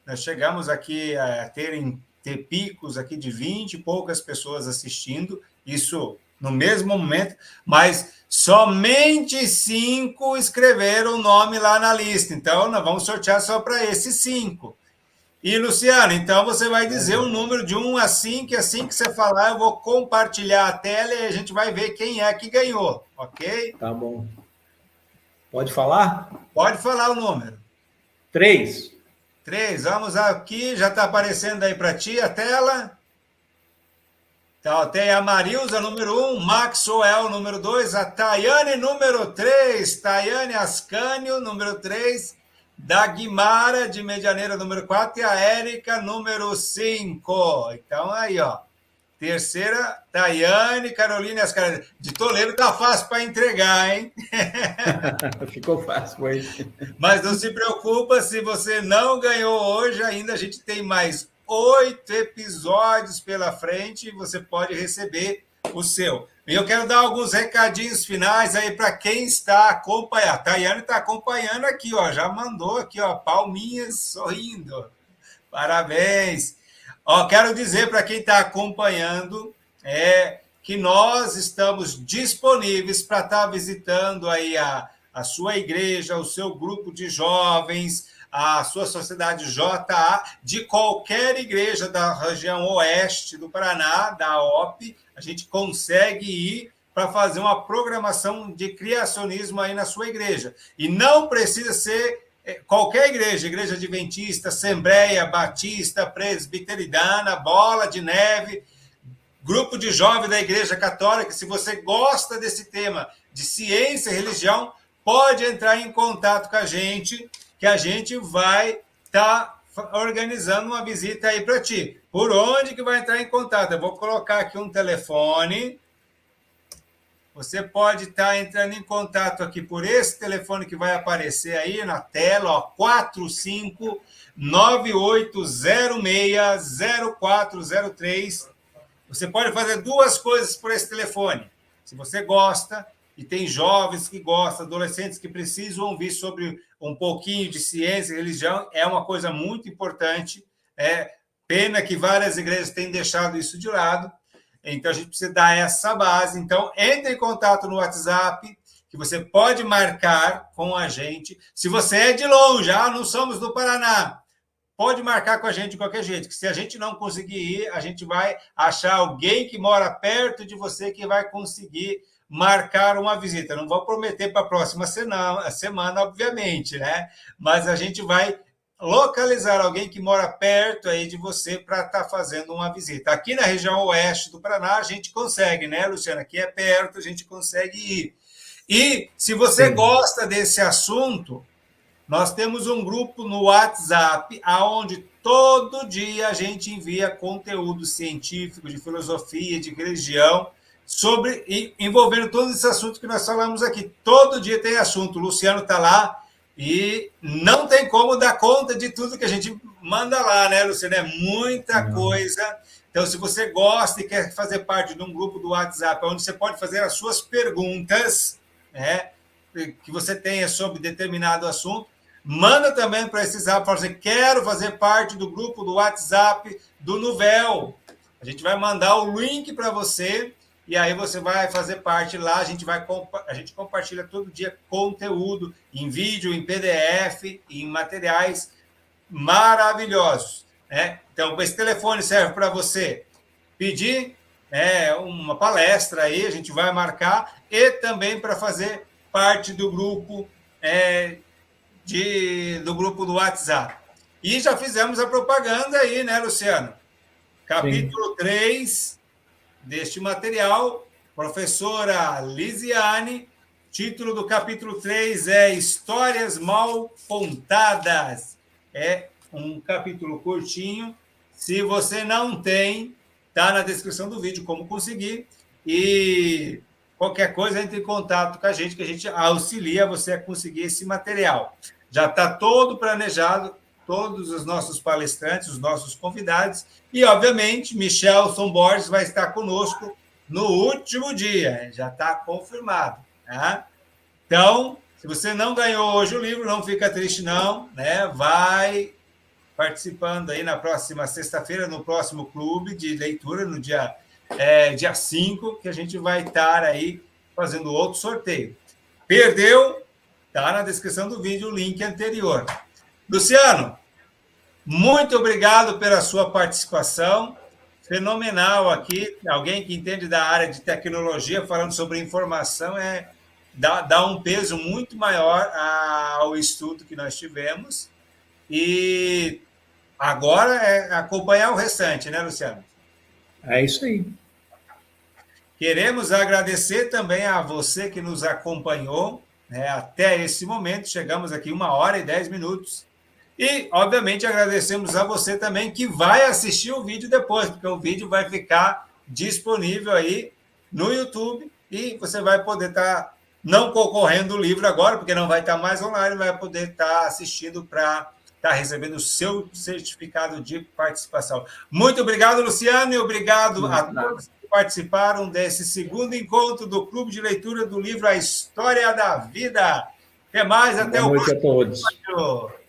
Nós chegamos aqui a ter picos aqui de 20 e poucas pessoas assistindo, isso no mesmo momento, mas somente 5 escreveram o nome lá na lista. Então, nós vamos sortear só para esses 5. E, Luciano, então você vai dizer um número de 1 a 5, e assim que você falar, eu vou compartilhar a tela e a gente vai ver quem é que ganhou, ok? Tá bom. Pode falar? Pode falar o número. 3. 3, vamos aqui, já está aparecendo aí para ti a tela. Então, tem a Marilza, número 1, Maxwell, número 2, a Tayane, número 3, Tayane Ascânio, número 3, Dagmara, de Medianeira, número 4, e a Érica, número 5. Então, aí, ó. Terceira, Tayane, Carolina Ascânio. De Toledo tá fácil para entregar, hein? Ficou fácil, foi. Mas não se preocupa, se você não ganhou hoje, ainda a gente tem mais 8 episódios pela frente e você pode receber o seu. E eu quero dar alguns recadinhos finais aí para quem está acompanhando. A Tayane está acompanhando aqui, ó, já mandou aqui, ó, palminhas sorrindo. Parabéns. Ó, quero dizer para quem está acompanhando que nós estamos disponíveis para estar visitando aí a sua igreja, o seu grupo de jovens, a sua sociedade JA, de qualquer igreja da região oeste do Paraná, da OP, a gente consegue ir para fazer uma programação de criacionismo aí na sua igreja. E não precisa ser qualquer igreja adventista, Assembleia, Batista, Presbiteriana, Bola de Neve, grupo de jovens da Igreja Católica. Se você gosta desse tema de ciência e religião, pode entrar em contato com a gente, que a gente vai estar organizando uma visita aí para ti. Por onde que vai entrar em contato? Eu vou colocar aqui um telefone. Você pode estar entrando em contato aqui por esse telefone que vai aparecer aí na tela, ó, 4598060403. Você pode fazer 2 coisas por esse telefone. Se você gosta, e tem jovens que gostam, adolescentes que precisam ouvir sobre um pouquinho de ciência e religião, é uma coisa muito importante. É pena que várias igrejas têm deixado isso de lado. Então, a gente precisa dar essa base. Então, entre em contato no WhatsApp, que você pode marcar com a gente. Se você é de longe, não somos do Paraná, pode marcar com a gente de qualquer jeito, que se a gente não conseguir ir, a gente vai achar alguém que mora perto de você que vai conseguir marcar uma visita. Não vou prometer para a próxima semana, obviamente, né? Mas a gente vai localizar alguém que mora perto aí de você para estar fazendo uma visita. Aqui na região oeste do Paraná, a gente consegue, né, Luciana? Aqui é perto, a gente consegue ir. E se você gosta desse assunto, nós temos um grupo no WhatsApp, onde todo dia a gente envia conteúdo científico, de filosofia, de religião, envolvendo todos esses assuntos que nós falamos aqui. Todo dia tem assunto. O Luciano está lá e não tem como dar conta de tudo que a gente manda lá, né, Luciano? É muita coisa. Então, se você gosta e quer fazer parte de um grupo do WhatsApp, onde você pode fazer as suas perguntas, né, que você tenha sobre determinado assunto, manda também para esse zap, fala assim, quero fazer parte do grupo do WhatsApp do Nuvel. A gente vai mandar o link para você e aí você vai fazer parte lá. A gente compartilha todo dia conteúdo em vídeo, em PDF, em materiais maravilhosos, né? Então, esse telefone serve para você pedir uma palestra aí, a gente vai marcar, e também para fazer parte do grupo do grupo do WhatsApp. E já fizemos a propaganda aí, né, Luciano? Capítulo 3 deste material, professora Lisiane, título do capítulo 3 é Histórias Mal Contadas. É um capítulo curtinho, Se você não tem, está na descrição do vídeo como conseguir. E qualquer coisa, entre em contato com a gente, que a gente auxilia você a conseguir esse material. Já está todo planejado, todos os nossos palestrantes, os nossos convidados. E, obviamente, Michelson Borges vai estar conosco no último dia. Já está confirmado. Tá? Então, se você não ganhou hoje o livro, não fica triste, não. Né? Vai participando aí na próxima sexta-feira, no próximo clube de leitura, no dia 5, que a gente vai estar aí fazendo outro sorteio. Perdeu? Está na descrição do vídeo o link anterior. Luciano, muito obrigado pela sua participação. Fenomenal aqui. Alguém que entende da área de tecnologia, falando sobre informação, dá um peso muito maior ao estudo que nós tivemos. E agora é acompanhar o restante, né, Luciano? É isso aí. Queremos agradecer também a você que nos acompanhou, né, até esse momento. Chegamos aqui 1h10. E, obviamente, agradecemos a você também que vai assistir o vídeo depois, porque o vídeo vai ficar disponível aí no YouTube e você vai poder estar não concorrendo o livro agora, porque não vai estar mais online, vai poder estar assistindo para estar recebendo o seu certificado de participação. Muito obrigado, Luciano, e obrigado a todos que participaram desse segundo encontro do Clube de Leitura do livro A História da Vida. Até mais, até o próximo. Boa noite a todos.